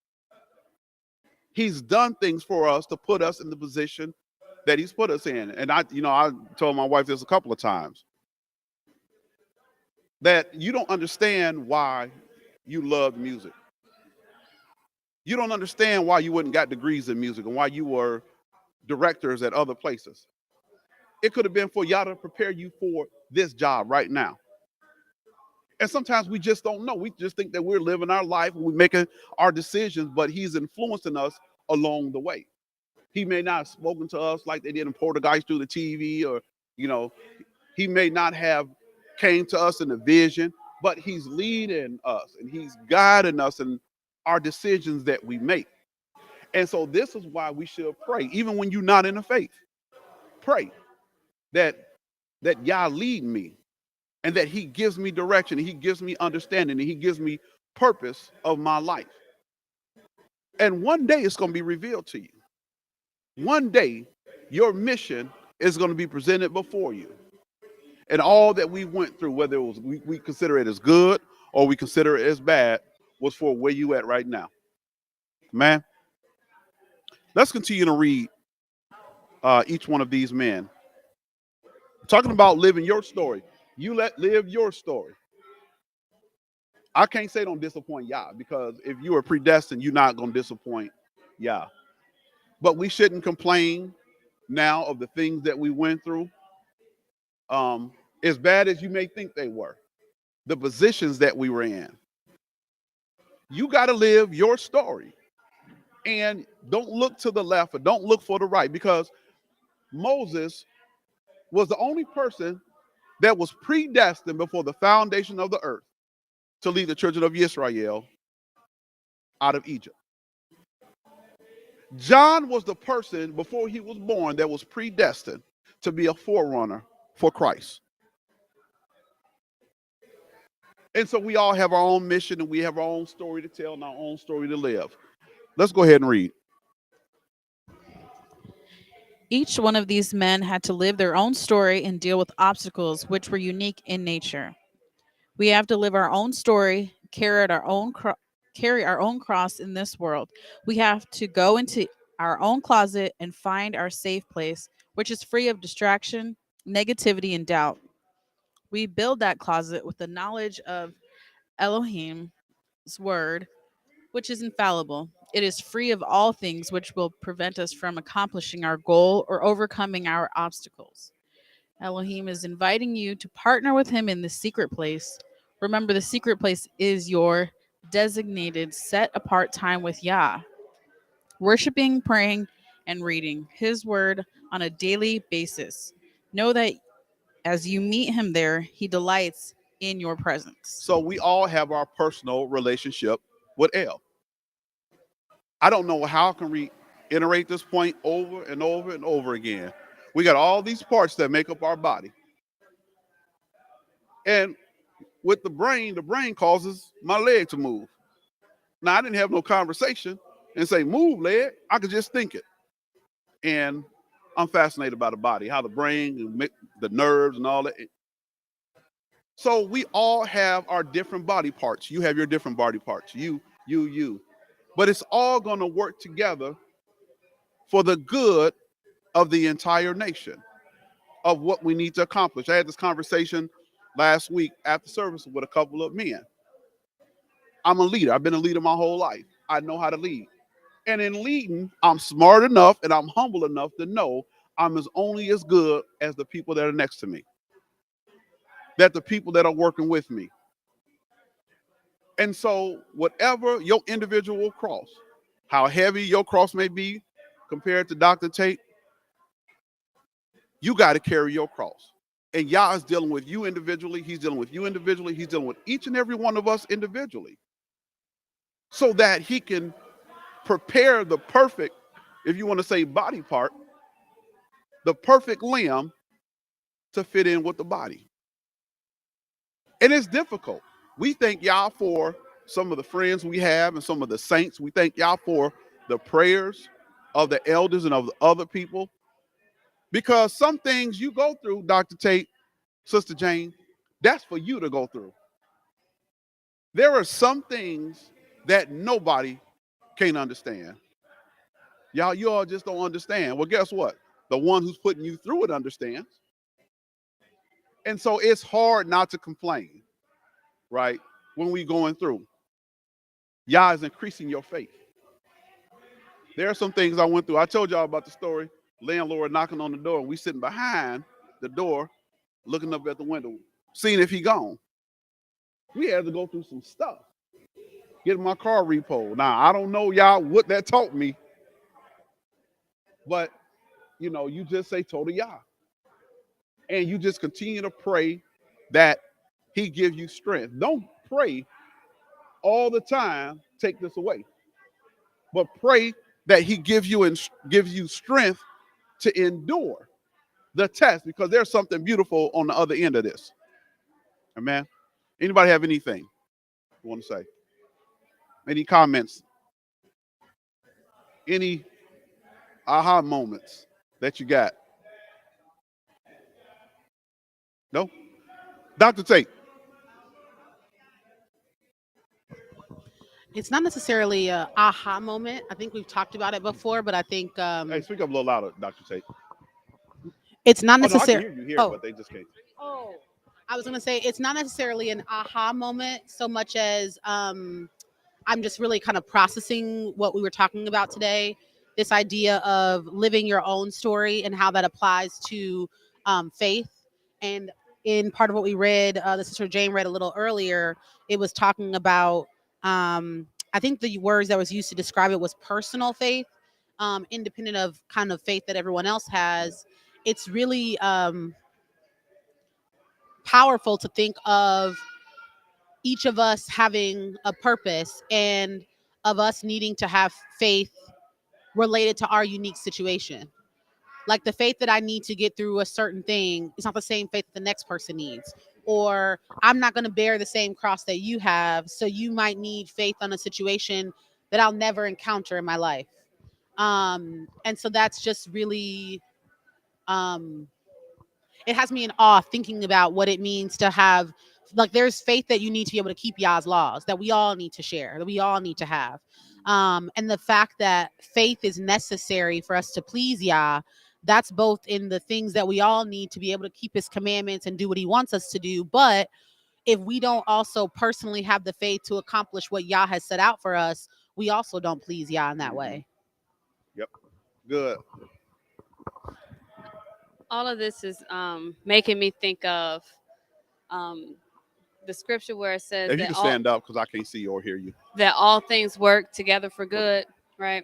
he's done things for us to put us in the position that he's put us in. And I told my wife this a couple of times, that you don't understand why you love music. You don't understand why you wouldn't got degrees in music and why you were directors at other places. It could have been for Yah to prepare you for this job right now. And sometimes we just don't know. We just think that we're living our life and we're making our decisions, but he's influencing us along the way. He may not have spoken to us like they did in Portuguese through the TV, or, he may not have came to us in a vision, but he's leading us and he's guiding us in our decisions that we make. And so this is why we should pray, even when you're not in the faith. Pray that Yah lead me, and that he gives me direction, and he gives me understanding, and he gives me purpose of my life. And one day it's going to be revealed to you. One day your mission is going to be presented before you. And all that we went through, whether it was we consider it as good or we consider it as bad, was for where you at right now. Man, let's continue to read each one of these men. Talking about living your story. You live your story. I can't say don't disappoint Yah, because if you are predestined, you're not going to disappoint Yah. But we shouldn't complain now of the things that we went through. As bad as you may think they were, the positions that we were in. You got to live your story. And don't look to the left or don't look for the right, because Moses was the only person that was predestined before the foundation of the earth to lead the children of Israel out of Egypt. John was the person before he was born that was predestined to be a forerunner for Christ. And so we all have our own mission, and we have our own story to tell and our own story to live. Let's go ahead and read. Each one of these men had to live their own story and deal with obstacles which were unique in nature. We have to live our own story, carry our own cross in this world. We have to go into our own closet and find our safe place, which is free of distraction, negativity, and doubt. We build that closet with the knowledge of Elohim's word, which is infallible. It is free of all things which will prevent us from accomplishing our goal or overcoming our obstacles. Elohim is inviting you to partner with him in the secret place. Remember, the secret place is your designated, set apart time with Yah, worshiping, praying, and reading his word on a daily basis. Know that as you meet him there, he delights in your presence. So we all have our personal relationship with El. I don't know how I can reiterate this point over and over and over again. We got all these parts that make up our body. And with the brain causes my leg to move. Now, I didn't have no conversation and say, move, leg. I could just think it. And I'm fascinated by the body, how the brain, the nerves and all that. So we all have our different body parts. You have your different body parts. You. But it's all going to work together for the good of the entire nation, of what we need to accomplish. I had this conversation last week after service with a couple of men. I'm a leader. I've been a leader my whole life. I know how to lead. And in leading, I'm smart enough and I'm humble enough to know I'm only as good as the people that are next to me, that the people that are working with me. And so whatever your individual cross, how heavy your cross may be compared to Dr. Tate, you got to carry your cross. And Yah is dealing with you individually. He's dealing with you individually. He's dealing with each and every one of us individually, so that he can prepare the perfect, if you want to say body part, the perfect limb to fit in with the body. And it's difficult. We thank Yah for some of the friends we have and some of the saints. We thank Yah for the prayers of the elders and of the other people. Because some things you go through, Dr. Tate, Sister Jane, that's for you to go through. There are some things that nobody can understand. You all just don't understand. Well, guess what? The one who's putting you through it understands. And so it's hard not to complain, right? When we going through. Yah is increasing your faith. There are some things I went through. I told y'all about the story. Landlord knocking on the door, and we sitting behind the door, looking up at the window, seeing if he gone. We had to go through some stuff. Get my car repoed. Now, I don't know, y'all, what that taught me. But, you just say total Yah. And you just continue to pray that he give you strength. Don't pray all the time, take this away. But pray that he gives you strength to endure the test, because there's something beautiful on the other end of this. Amen. Anybody have anything you want to say? Any comments? Any aha moments that you got? No? Dr. Tate. It's not necessarily a aha moment. I think we've talked about it before, but I think Hey, speak up a little louder, Dr. Tate. it's not Oh, no, I can necessarily. hear you here, Oh, but they just can't. oh, I was gonna say it's not necessarily an aha moment so much as I'm just really kind of processing what we were talking about today. This idea of living your own story and how that applies to faith. And in part of what we read, the sister Jane read a little earlier, it was talking about, I think the words that was used to describe it was personal faith, independent of kind of faith that everyone else has. It's really powerful to think of each of us having a purpose and of us needing to have faith related to our unique situation. Like the faith that I need to get through a certain thing is not the same faith that the next person needs. Or I'm not going to bear the same cross that you have. So you might need faith on a situation that I'll never encounter in my life. And so that's just really, um, it has me in awe thinking about what it means to have, like, there's faith that you need to be able to keep Yah's laws that we all need to share, that we all need to have. And the fact that faith is necessary for us to please Yah, that's both in the things that we all need to be able to keep his commandments and do what he wants us to do. But if we don't also personally have the faith to accomplish what Yah has set out for us, we also don't please Yah in that way. Yep. Good. All of this is making me think of um, the scripture where it says If you can stand up, because I can't see you or hear you. that all things work together for good, right?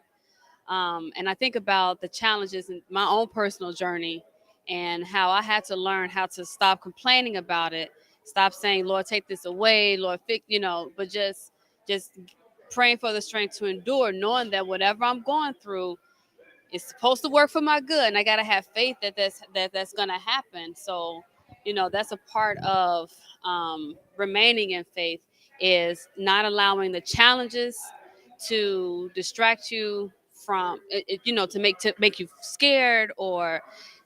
And I think about the challenges in my own personal journey and how I had to learn how to stop complaining about it, stop saying, "Lord, take this away, Lord, fix," but just praying for the strength to endure, knowing that whatever I'm going through is supposed to work for my good, and I gotta have faith that that's gonna happen. So, that's a part of remaining in faith, is not allowing the challenges to distract you from to make you scared or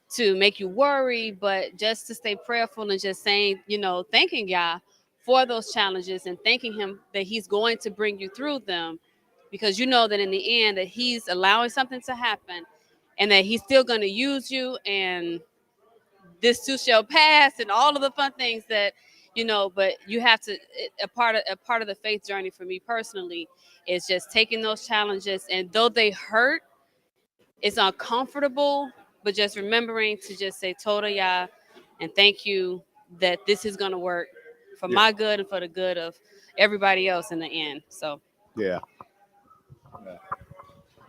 to make you worry, but just to stay prayerful and just saying, thanking Yah for those challenges and thanking him that he's going to bring you through them, because you know that in the end that he's allowing something to happen and that he's still going to use you, and this too shall pass, and all of the fun things that but you have to, a part of the faith journey for me personally is just taking those challenges, and though they hurt, it's uncomfortable, but just remembering to just say toda Yah and thank you that this is going to work for my good and for the good of everybody else in the end. So Yeah.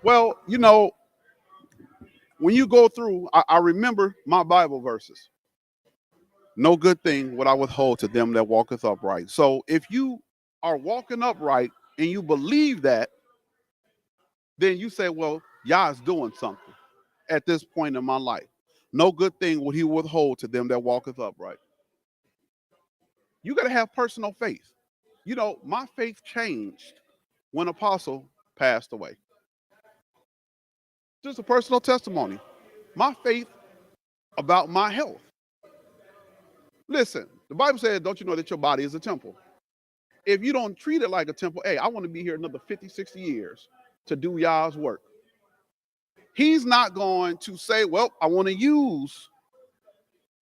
Well, when you go through, I remember my Bible verses. No good thing would I withhold to them that walketh upright. So if you are walking upright and you believe that, then you say, well, Yah is doing something at this point in my life. No good thing would he withhold to them that walketh upright. You got to have personal faith. You know, my faith changed when Apostle passed away. Just a personal testimony. My faith about my health. Listen, the Bible says, don't you know that your body is a temple? If you don't treat it like a temple, hey, I want to be here another 50, 60 years to do y'all's work. He's not going to say, well, I want to use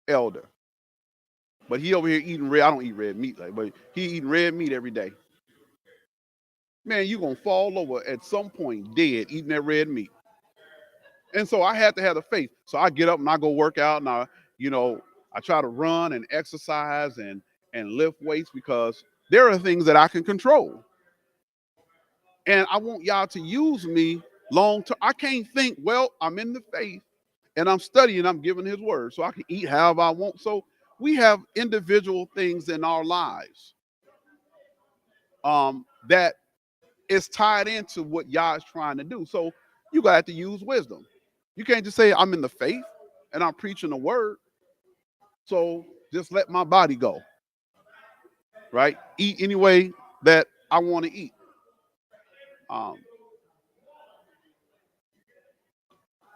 elder. But he over here eating red. I don't eat red meat, but he eating red meat every day. Man, you're going to fall over at some point dead eating that red meat. And so I had to have the faith. So I get up and I go work out and I try to run and exercise and lift weights because there are things that I can control. And I want y'all to use me long term. I can't think, well, I'm in the faith and I'm studying, I'm giving his word so I can eat however I want. So we have individual things in our lives that is tied into what Yah is trying to do. So you got to use wisdom. You can't just say I'm in the faith and I'm preaching the word. So just let my body go, right? Eat any way that I want to eat.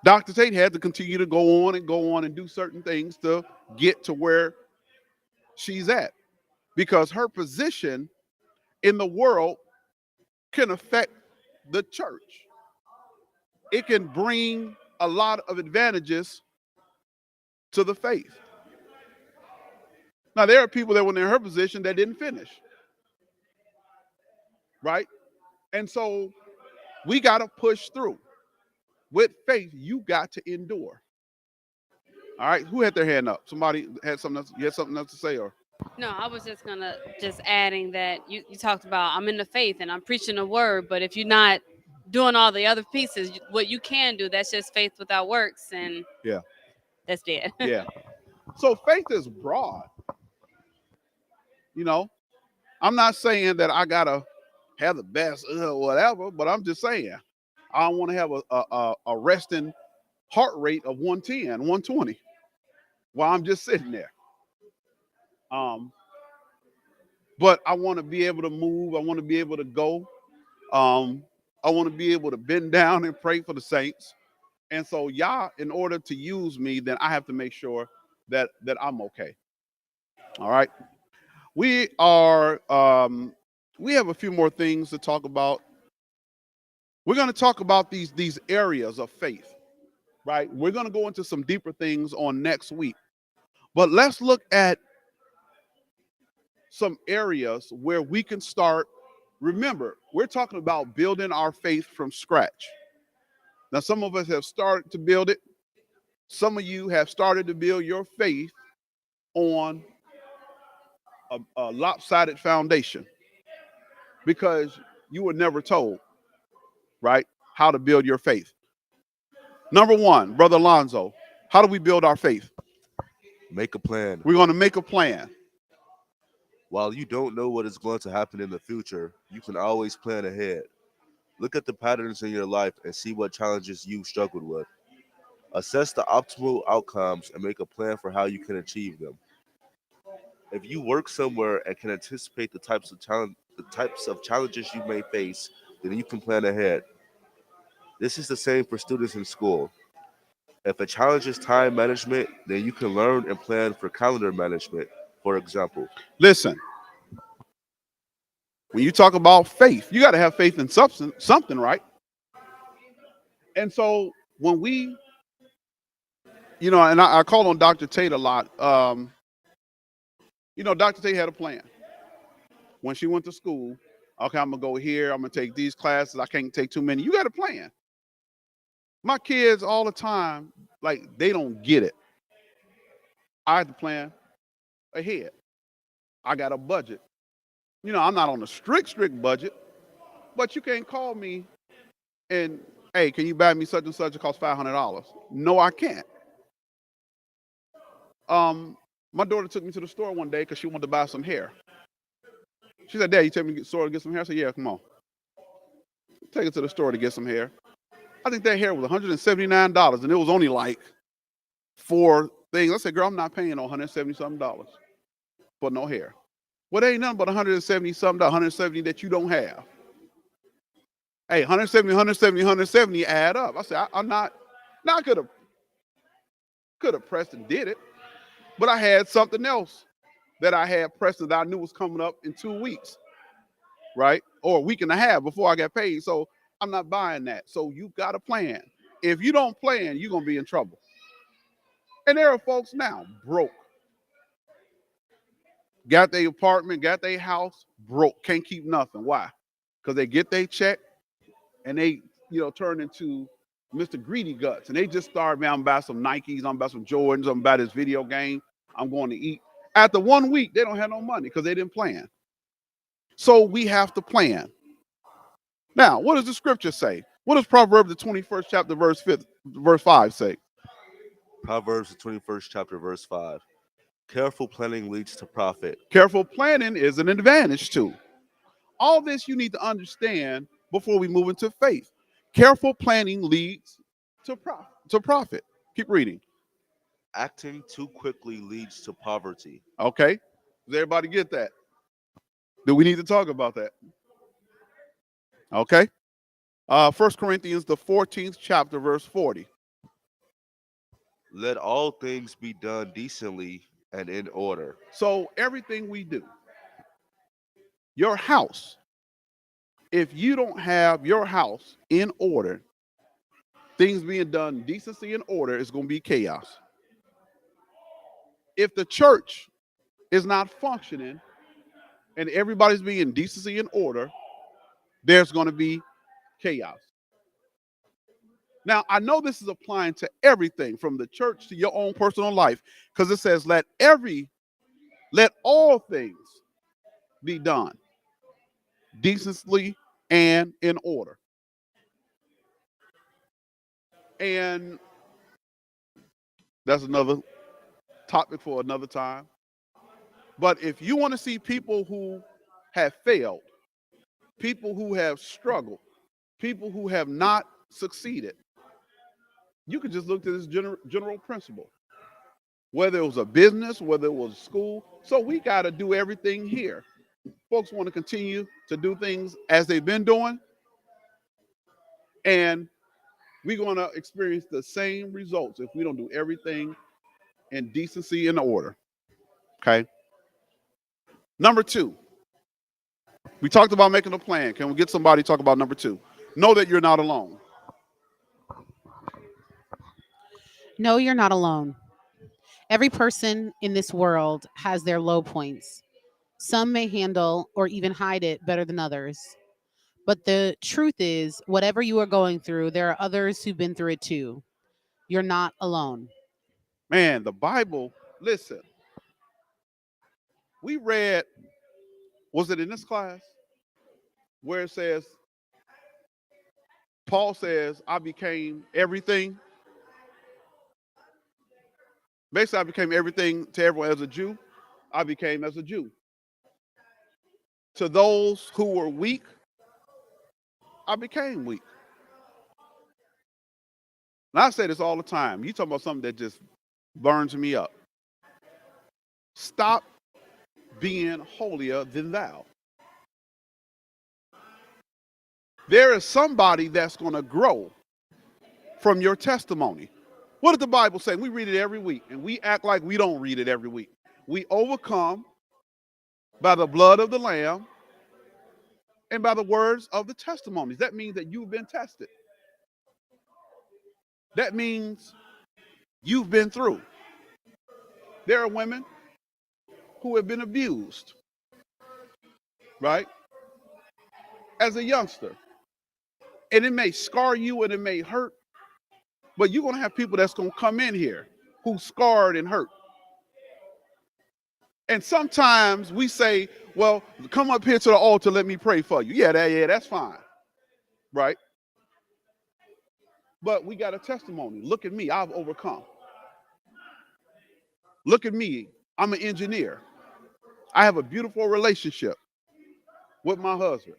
Dr. Tate had to continue to go on and do certain things to get to where she's at because her position in the world can affect the church. It can bring a lot of advantages to the faith. Now, there are people that were in her position that didn't finish, right? And so we got to push through. With faith, you got to endure. All right, who had their hand up? Somebody had something else, you had something else to say, or? No, I was just gonna just adding that you talked about I'm in the faith and I'm preaching the word, but if you're not doing all the other pieces, what you can do, that's just faith without works, and Yeah, that's dead. yeah. So faith is broad. You know, I'm not saying that I gotta have the best whatever, but I'm just saying I want to have a resting heart rate of 110, 120 while I'm just sitting there. Um, but I want to be able to move. I want to be able to go. Um, I want to be able to bend down and pray for the saints. And so, Yah, in order to use me, then I have to make sure that I'm okay. All right. We are. We have a few more things to talk about. We're going to talk about these areas of faith, right? We're going to go into some deeper things on next week. But let's look at some areas where we can start. Remember, we're talking about building our faith from scratch. Now, some of us have started to build it. Some of you have started to build your faith on a lopsided foundation because you were never told, right, how to build your faith. Number one, Brother Alonzo, how do we build our faith? Make a plan. We're going to make a plan. While you don't know what is going to happen in the future, you can always plan ahead. Look at the patterns in your life and see what challenges you've struggled with. Assess the optimal outcomes and make a plan for how you can achieve them. If you work somewhere and can anticipate the types of challenges you may face, then you can plan ahead. This is the same for students in school. If a challenge is time management, then you can learn and plan for calendar management, for example. Listen, when you talk about faith, you got to have faith in something, right? And so when we, and I call on Dr. Tate a lot. Dr. Tate had a plan. When she went to school, okay, I'm going to go here. I'm going to take these classes. I can't take too many. You got a plan. My kids all the time, like, they don't get it. I have to plan ahead. I got a budget. I'm not on a strict budget, but you can't call me and Hey, can you buy me such and such? It costs $500. No, I can't. My daughter took me to the store one day because she wanted to buy some hair. She said, Dad, you take me to the store to get some hair? I said, yeah, come on. Take her to the store to get some hair. I think that hair was $179, and it was only like 4 things. I said, girl, I'm not paying no $170 something for no hair. Well, there ain't nothing but 170 something, 170 that you don't have. Hey, 170, 170, 170 add up. I said, I'm not. Now I could have pressed and did it, but I had something else that I had pressed that I knew was coming up in 2 weeks, right? Or a week and a half before I got paid. So I'm not buying that. So you've got to plan. If you don't plan, you're going to be in trouble. And there are folks now broke. Got their apartment, got their house, broke, can't keep nothing. Why? Because they get their check and they, turn into Mr. Greedy Guts. And they just start, man, I'm about some Nikes, I'm about some Jordans, I'm about this video game, I'm going to eat. After 1 week, they don't have no money because they didn't plan. So we have to plan. Now, what does the scripture say? What does Proverbs the 21st chapter, verse 5 say? Proverbs the 21st chapter, verse 5. Careful planning leads to profit. Careful planning is an advantage too. All this you need to understand before we move into faith. Careful planning leads to profit. Keep reading. Acting too quickly leads to poverty. Okay. Does everybody get that? Do we need to talk about that? Okay. 1 Corinthians, the 14th chapter, verse 40. Let all things be done decently and in order. So everything we do, your house, if you don't have your house in order, things being done decency and order, is going to be chaos. If the church is not functioning and everybody's being decency and order, there's going to be chaos. Now, I know this is applying to everything from the church to your own personal life, because it says, let all things be done decently and in order. And that's another topic for another time. But if you want to see people who have failed, people who have struggled, people who have not succeeded, you can just look to this general principle. Whether it was a business, whether it was school. So we got to do everything here. Folks want to continue to do things as they've been doing, and we're going to experience the same results if we don't do everything in decency and order. Okay. Number 2, we talked about making a plan. Can we get somebody to talk about number 2? Know that you're not alone. No, you're not alone. Every person in this world has their low points. Some may handle or even hide it better than others. But the truth is, whatever you are going through, there are others who've been through it too. You're not alone. Man, the Bible, listen, we read, was it in this class, where it says, Paul says, I became everything. Basically, I became everything to everyone as a Jew. I became as a Jew. To those who were weak, I became weak. And I say this all the time. You talking about something that just burns me up. Stop being holier than thou. There is somebody that's going to grow from your testimony. What did the Bible say? We read it every week, and we act like we don't read it every week. We overcome by the blood of the Lamb and by the words of the testimonies. That means that you've been tested. That means you've been through. There are women who have been abused, right? As a youngster. And it may scar you and it may hurt, but you're going to have people that's going to come in here who's scarred and hurt. And sometimes we say, well, come up here to the altar, let me pray for you. Yeah, that's fine, right? But we got a testimony. Look at me, I've overcome. Look at me, I'm an engineer. I have a beautiful relationship with my husband.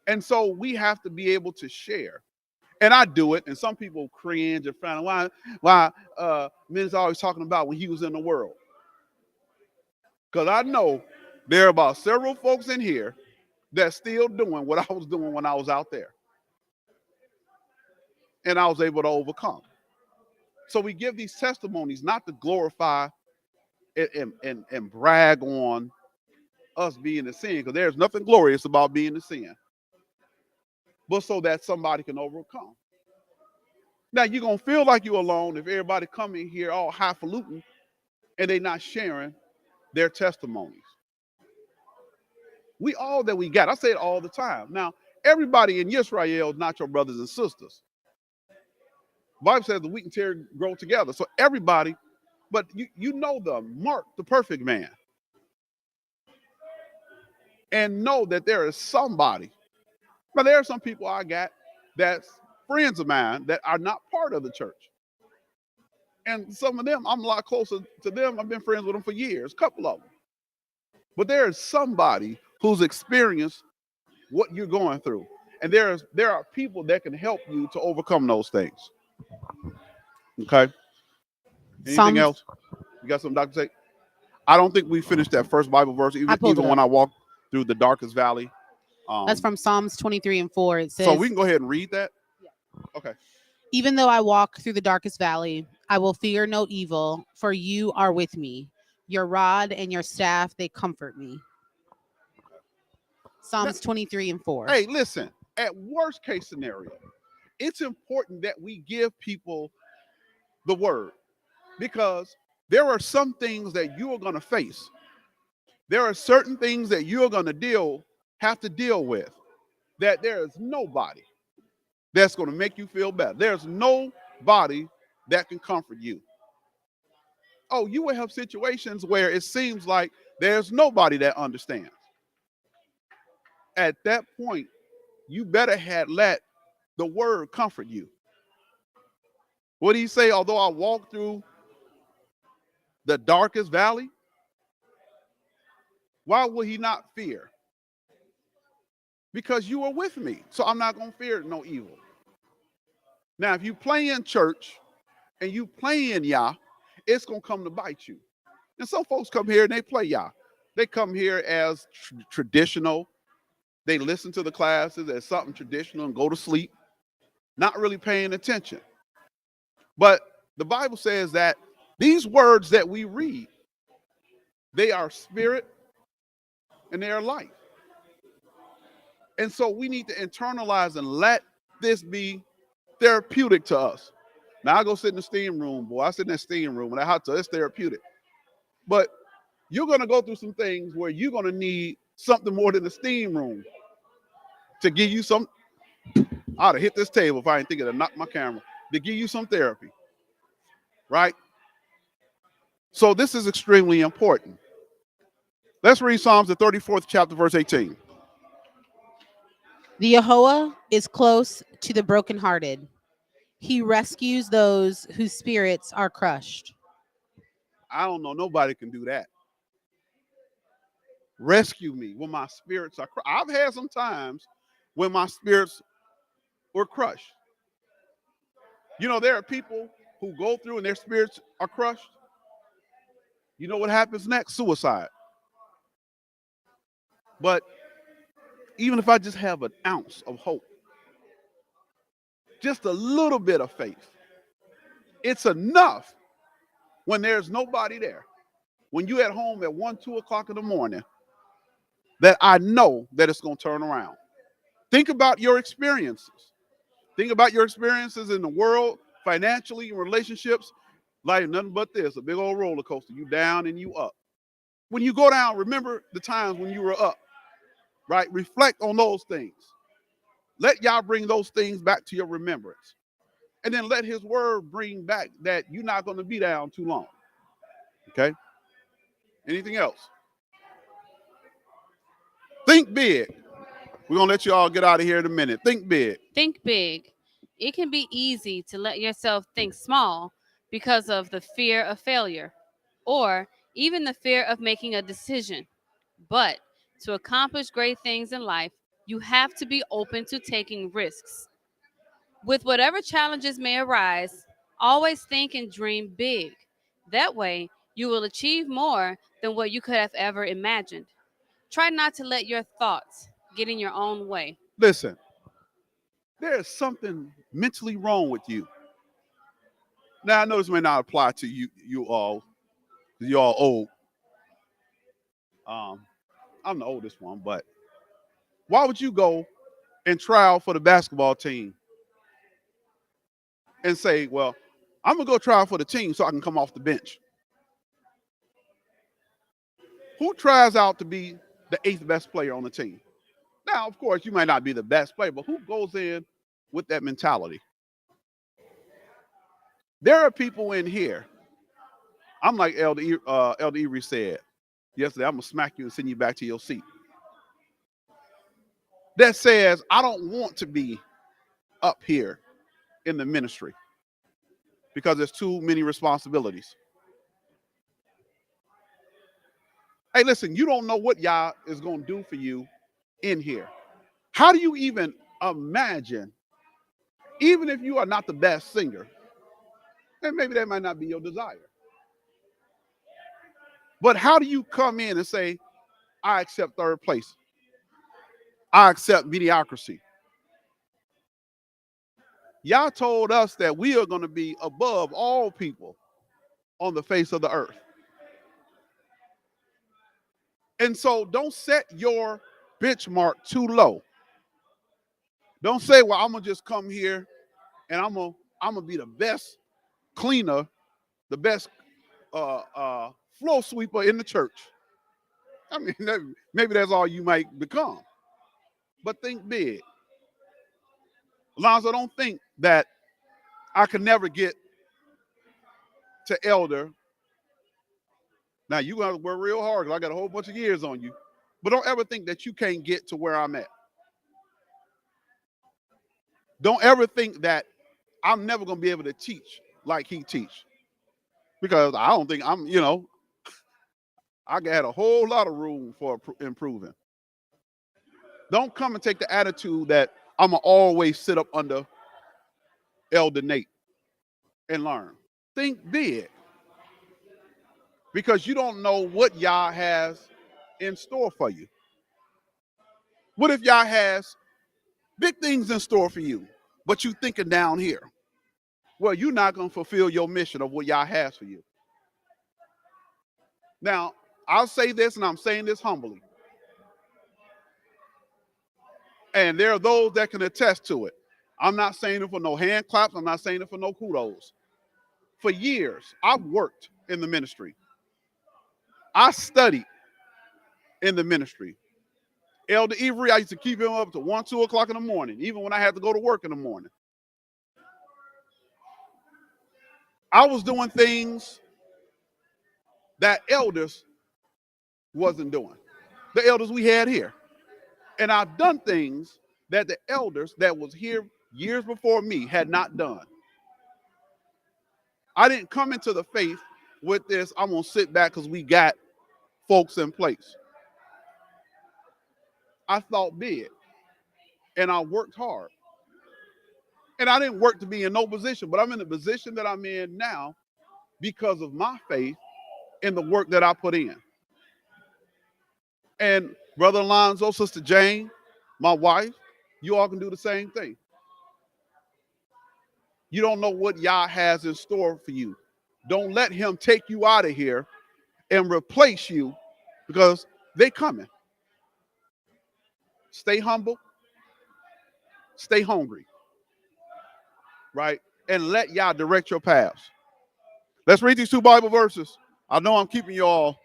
And so we have to be able to share. And I do it, and some people cringe and frown. Why men's always talking about when he was in the world. Because I know there are about several folks in here that's still doing what I was doing when I was out there. And I was able to overcome. So we give these testimonies not to glorify and brag on us being the sin, because there's nothing glorious about being the sin, but so that somebody can overcome. Now, you're going to feel like you're alone if everybody come in here all highfalutin and they not sharing their testimonies. We all that we got. I say it all the time. Now, everybody in Israel is not your brothers and sisters. The Bible says the wheat and tear grow together. So everybody, but you know them. Mark, the perfect man. And know that there is somebody. But there are some people I got that's friends of mine that are not part of the church. And some of them, I'm a lot closer to them. I've been friends with them for years, a couple of them. But there is somebody who's experienced what you're going through. And there are people that can help you to overcome those things. Okay? Anything else? You got something, Dr. Say? I don't think we finished that first Bible verse, even when I walked through the darkest valley. That's from Psalms 23:4. It says, so we can go ahead and read that? Yeah. Okay. Even though I walk through the darkest valley, I will fear no evil, for you are with me. Your rod and your staff, they comfort me. Psalms 23:4. Hey, listen, at worst case scenario, it's important that we give people the word, because there are some things that you are going to face. There are certain things that you're going to have to deal with, that there is nobody that's going to make you feel better. There's nobody that can comfort you. Oh, you will have situations where it seems like there's nobody that understands. At that point, you better have let the word comfort you. What do you say? Although I walk through the darkest valley, why will he not fear? Because you are with me. So I'm not going to fear no evil. Now, if you play in church and you play in Yah, it's going to come to bite you. And some folks come here and they play Yah. They come here as traditional. They listen to the classes as something traditional and go to sleep, not really paying attention. But the Bible says that these words that we read, they are spirit and they are life. And so we need to internalize and let this be therapeutic to us. Now I go sit in the steam room, boy. I sit in that steam room and that hot tub, it's therapeutic. But you're going to go through some things where you're going to need something more than the steam room to give you some. I'd have hit this table if I didn't think it'd knock my camera. To give you some therapy, right? So this is extremely important. Let's read Psalms, the 34th chapter, verse 18. The Yehovah is close to the brokenhearted. He rescues those whose spirits are crushed. I don't know, nobody can do that. Rescue me when my spirits are crushed. I've had some times when my spirits were crushed. You know, there are people who go through and their spirits are crushed. You know what happens next? Suicide. But even if I just have an ounce of hope, just a little bit of faith, it's enough when there's nobody there. When you're at home at 1, 2 o'clock in the morning, that I know that it's going to turn around. Think about your experiences. Think about your experiences in the world, financially, in relationships. Life nothing but this, a big old roller coaster. You down and you up. When you go down, remember the times when you were up, right? Reflect on those things. Let Yah bring those things back to your remembrance. And then let his word bring back that you're not going to be down too long. Okay? Anything else? Think big. We're going to let you all get out of here in a minute. Think big. Think big. It can be easy to let yourself think small because of the fear of failure or even the fear of making a decision. But to accomplish great things in life, you have to be open to taking risks. With whatever challenges may arise, always think and dream big. That way, you will achieve more than what you could have ever imagined. Try not to let your thoughts get in your own way. Listen, there is something mentally wrong with you. Now I know this may not apply to you all, 'cause you all old. Um, I'm the oldest one, but why would you go and try out for the basketball team and say, well, I'm gonna go try out for the team so I can come off the bench? Who tries out to be the eighth best player on the team? Now, of course, you might not be the best player, but who goes in with that mentality? There are people in here. I'm like Elder Erie said yesterday. I'm gonna smack you and send you back to your seat. That says I don't want to be up here in the ministry because there's too many responsibilities. Hey, listen, you don't know what Yah is gonna do for you in here. How do you even imagine, even if you are not the best singer, and maybe that might not be your desire, but how do you come in and say, I accept third place, I accept mediocrity? Yah told us that we are going to be above all people on the face of the earth. And so don't set your benchmark too low. Don't say, well, I'm going to just come here and I'm gonna be the best cleaner, the best floor sweeper in the church. I mean, maybe that's all you might become. But think big. Alonzo, don't think that I could never get to elder. Now, you're going to work real hard because I got a whole bunch of years on you. But don't ever think that you can't get to where I'm at. Don't ever think that I'm never going to be able to teach like he teach. Because I don't think I got a whole lot of room for improving. Don't come and take the attitude that I'm going to always sit up under Elder Nate and learn. Think big. Because you don't know what Yah has in store for you. What if Yah has big things in store for you, but you thinking down here? Well, you're not going to fulfill your mission of what Yah has for you. Now, I'll say this, and I'm saying this humbly. And there are those that can attest to it. I'm not saying it for no hand claps. I'm not saying it for no kudos. For years, I've worked in the ministry. I studied in the ministry. Elder Avery, I used to keep him up to 1, 2 o'clock in the morning, even when I had to go to work in the morning. I was doing things that elders wasn't doing. The elders we had here. And I've done things that the elders that was here years before me had not done. I didn't come into the faith with this, I'm going to sit back because we got folks in place. I thought big. And I worked hard. And I didn't work to be in no position, but I'm in the position that I'm in now because of my faith in the work that I put in. And Brother Alonzo, Sister Jane, my wife, you all can do the same thing. You don't know what Yah has in store for you. Don't let him take you out of here and replace you because they coming. Stay humble. Stay hungry. Right? And let Yah direct your paths. Let's read these 2 Bible verses. I know I'm keeping you all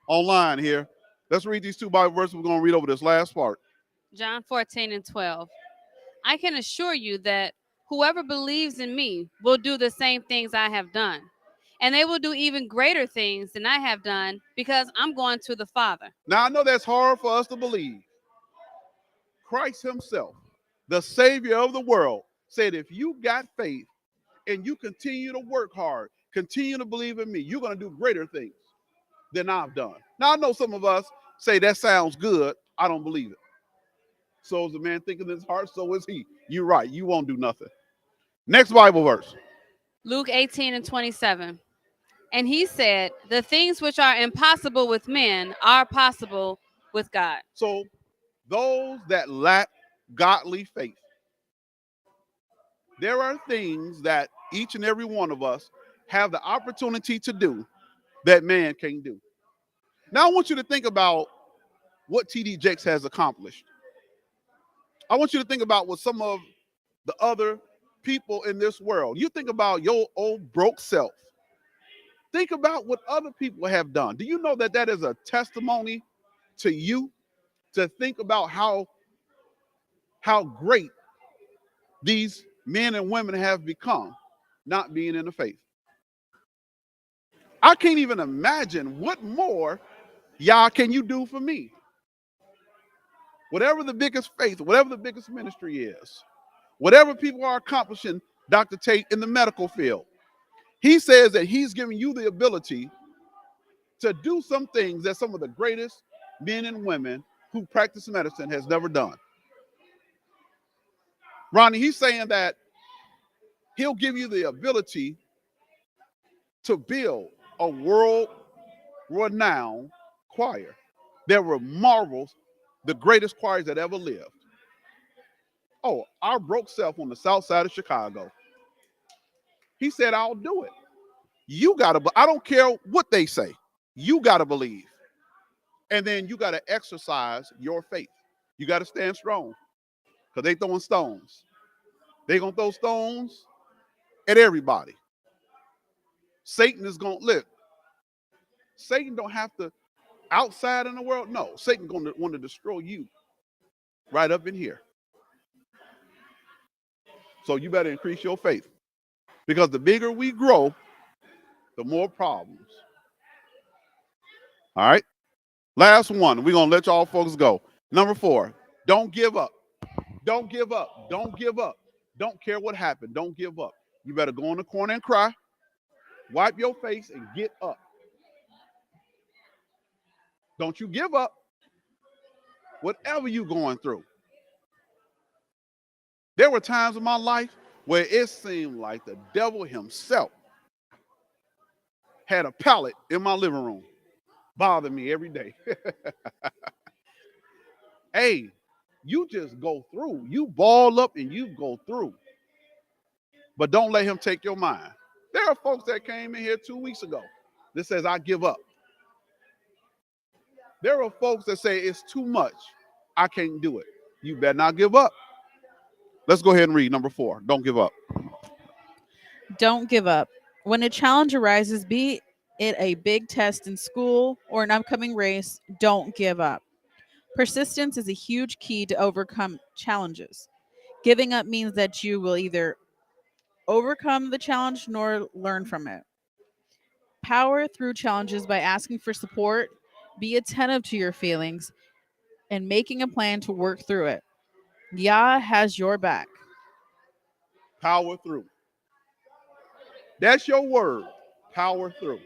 online here. Let's read these 2 Bible verses. We're going to read over this last part. John 14:12. I can assure you that whoever believes in me will do the same things I have done. And they will do even greater things than I have done because I'm going to the Father. Now, I know that's hard for us to believe. Christ himself, the Savior of the world, said, if you got faith and you continue to work hard, continue to believe in me, you're going to do greater things than I've done. Now, I know some of us say that sounds good. I don't believe it. So is the man thinking in his heart, so is he. You're right. You won't do nothing. Next Bible verse. Luke 18 and 27. And he said, the things which are impossible with men are possible with God. So those that lack godly faith, there are things that each and every one of us have the opportunity to do that man can't do. Now I want you to think about what TD Jakes has accomplished. I want you to think about what some of the other people in this world. You think about your old broke self. Think about what other people have done. Do you know that that is a testimony to you to think about how great these men and women have become not being in the faith? I can't even imagine what more y'all can you do for me. Whatever the biggest faith, whatever the biggest ministry is, whatever people are accomplishing, Dr. Tate, in the medical field, he says that he's giving you the ability to do some things that some of the greatest men and women who practice medicine has never done. Ronnie, he's saying that he'll give you the ability to build a world renowned choir that will marvel the greatest choirs that ever lived. Oh, our broke self on the south side of Chicago. He said, I'll do it. You gotta, I don't care what they say. You gotta believe. And then you gotta exercise your faith. You gotta stand strong. Because they throwing stones. They gonna throw stones at everybody. Satan is gonna live. Satan don't have to outside in the world. No, Satan gonna want to destroy you right up in here. So you better increase your faith. Because the bigger we grow, the more problems. All right. Last one. We're gonna let y'all folks go. Number 4. Don't give up. Don't give up. Don't give up. Don't care what happened. Don't give up. You better go in the corner and cry. Wipe your face and get up. Don't you give up. Whatever you're going through. There were times in my life where it seemed like the devil himself had a pallet in my living room, bothering me every day. Hey, you just go through. You ball up and you go through. But don't let him take your mind. There are folks that came in here 2 weeks ago that says, I give up. There are folks that say it's too much. I can't do it. You better not give up. Let's go ahead and read number 4. Don't give up. Don't give up. When a challenge arises, be it a big test in school or an upcoming race, don't give up. Persistence is a huge key to overcome challenges. Giving up means that you will either overcome the challenge nor learn from it. Power through challenges by asking for support, be attentive to your feelings, and making a plan to work through it. Yah has your back. Power through. That's your word. Power through.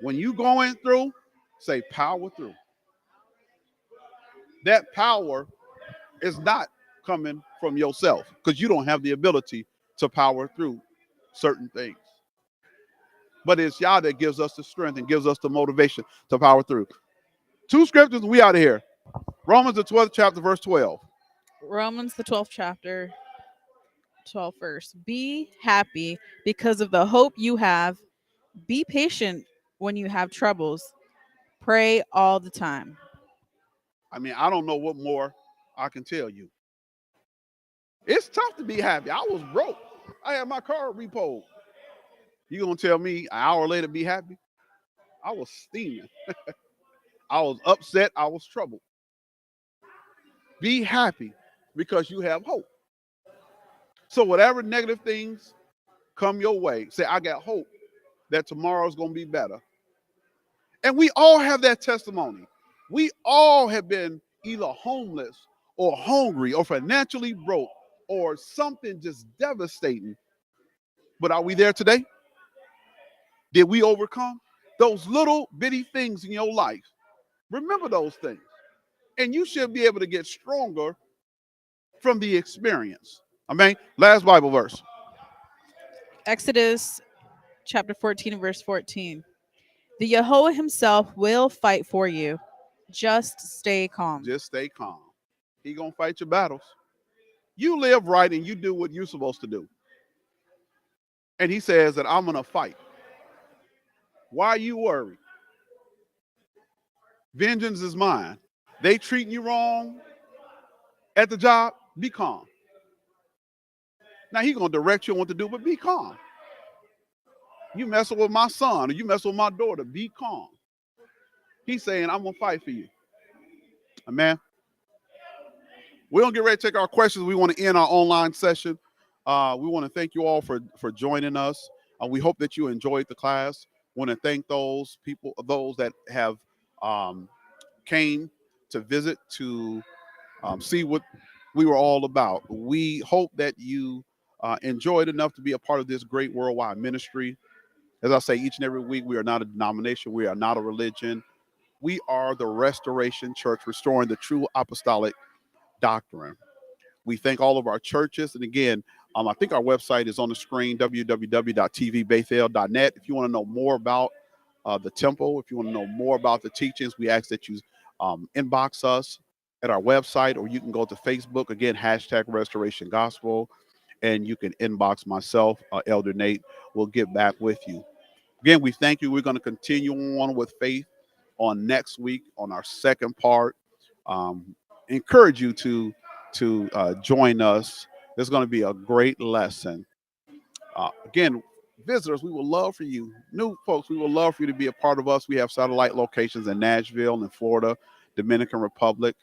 When you going through, say power through. That power is not coming from yourself because you don't have the ability to power through certain things. But it's Yah that gives us the strength and gives us the motivation to power through. 2 scriptures, we out of here. Romans the 12th chapter, verse 12. Romans, the 12th chapter, 12th verse. Be happy because of the hope you have. Be patient when you have troubles. Pray all the time. I mean, I don't know what more I can tell you. It's tough to be happy. I was broke. I had my car repoed. You gonna tell me an hour later be happy? I was steaming. I was upset. I was troubled. Be happy because you have hope. So whatever negative things come your way, say, I got hope that tomorrow's going to be better. And we all have that testimony. We all have been either homeless or hungry or financially broke or something just devastating. But are we there today? Did we overcome those little bitty things in your life? Remember those things. And you should be able to get stronger from the experience. Amen. Last Bible verse. Exodus chapter 14 and verse 14. The Yahweh himself will fight for you. Just stay calm. Just stay calm. He gonna fight your battles. You live right and you do what you're supposed to do. And he says that I'm gonna fight. Why are you worried? Vengeance is mine. They treating you wrong at the job, be calm. Now he gonna direct you on what to do, but be calm. You messing with my son or you messing with my daughter, be calm. He's saying, I'm gonna fight for you. Amen. We're gonna get ready to take our questions. We want to end our online session. We want to thank you all for joining us. We hope that you enjoyed the class. Want to thank those people, those that have came to visit to see what we were all about. We hope that you enjoyed enough to be a part of this great worldwide ministry. As I say each and every week, we are not a denomination. We are not a religion. We are the Restoration Church, restoring the true apostolic doctrine. We thank all of our churches. And again, I think our website is on the screen, www.tvbethel.net. If you want to know more about the temple, if you want to know more about the teachings, we ask that you inbox us at our website, or you can go to Facebook, again, hashtag Restoration Gospel, and you can inbox myself, Elder Nate. We'll get back with you. Again, we thank you. We're going to continue on with faith on next week on our second part. Encourage you to join us. There's going to be a great lesson. Again, visitors, we would love for you, new folks, we would love for you to be a part of us. We have satellite locations in Nashville, in Florida, Dominican Republic.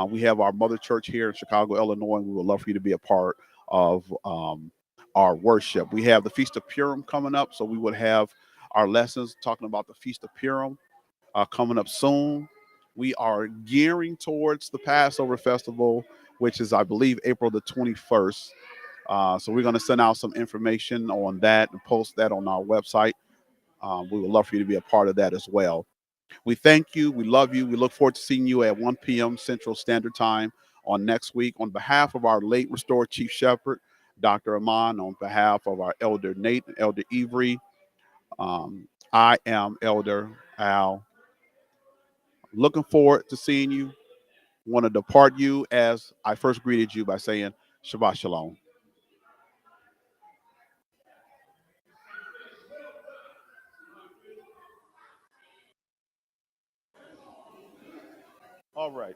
We have our mother church here in Chicago, Illinois, and we would love for you to be a part of our worship. We have the Feast of Purim coming up, so we would have our lessons talking about the Feast of Purim coming up soon. We are gearing towards the Passover festival, which is, I believe, April the 21st. So we're going to send out some information on that and post that on our website. We would love for you to be a part of that as well. We thank you. We love you. We look forward to seeing you at 1 p.m. Central Standard Time on next week. On behalf of our late restored Chief Shepherd, Dr. Amon, on behalf of our Elder Nate and Elder Avery, I am Elder Al. Looking forward to seeing you. Want to depart you as I first greeted you by saying Shabbat Shalom. All right.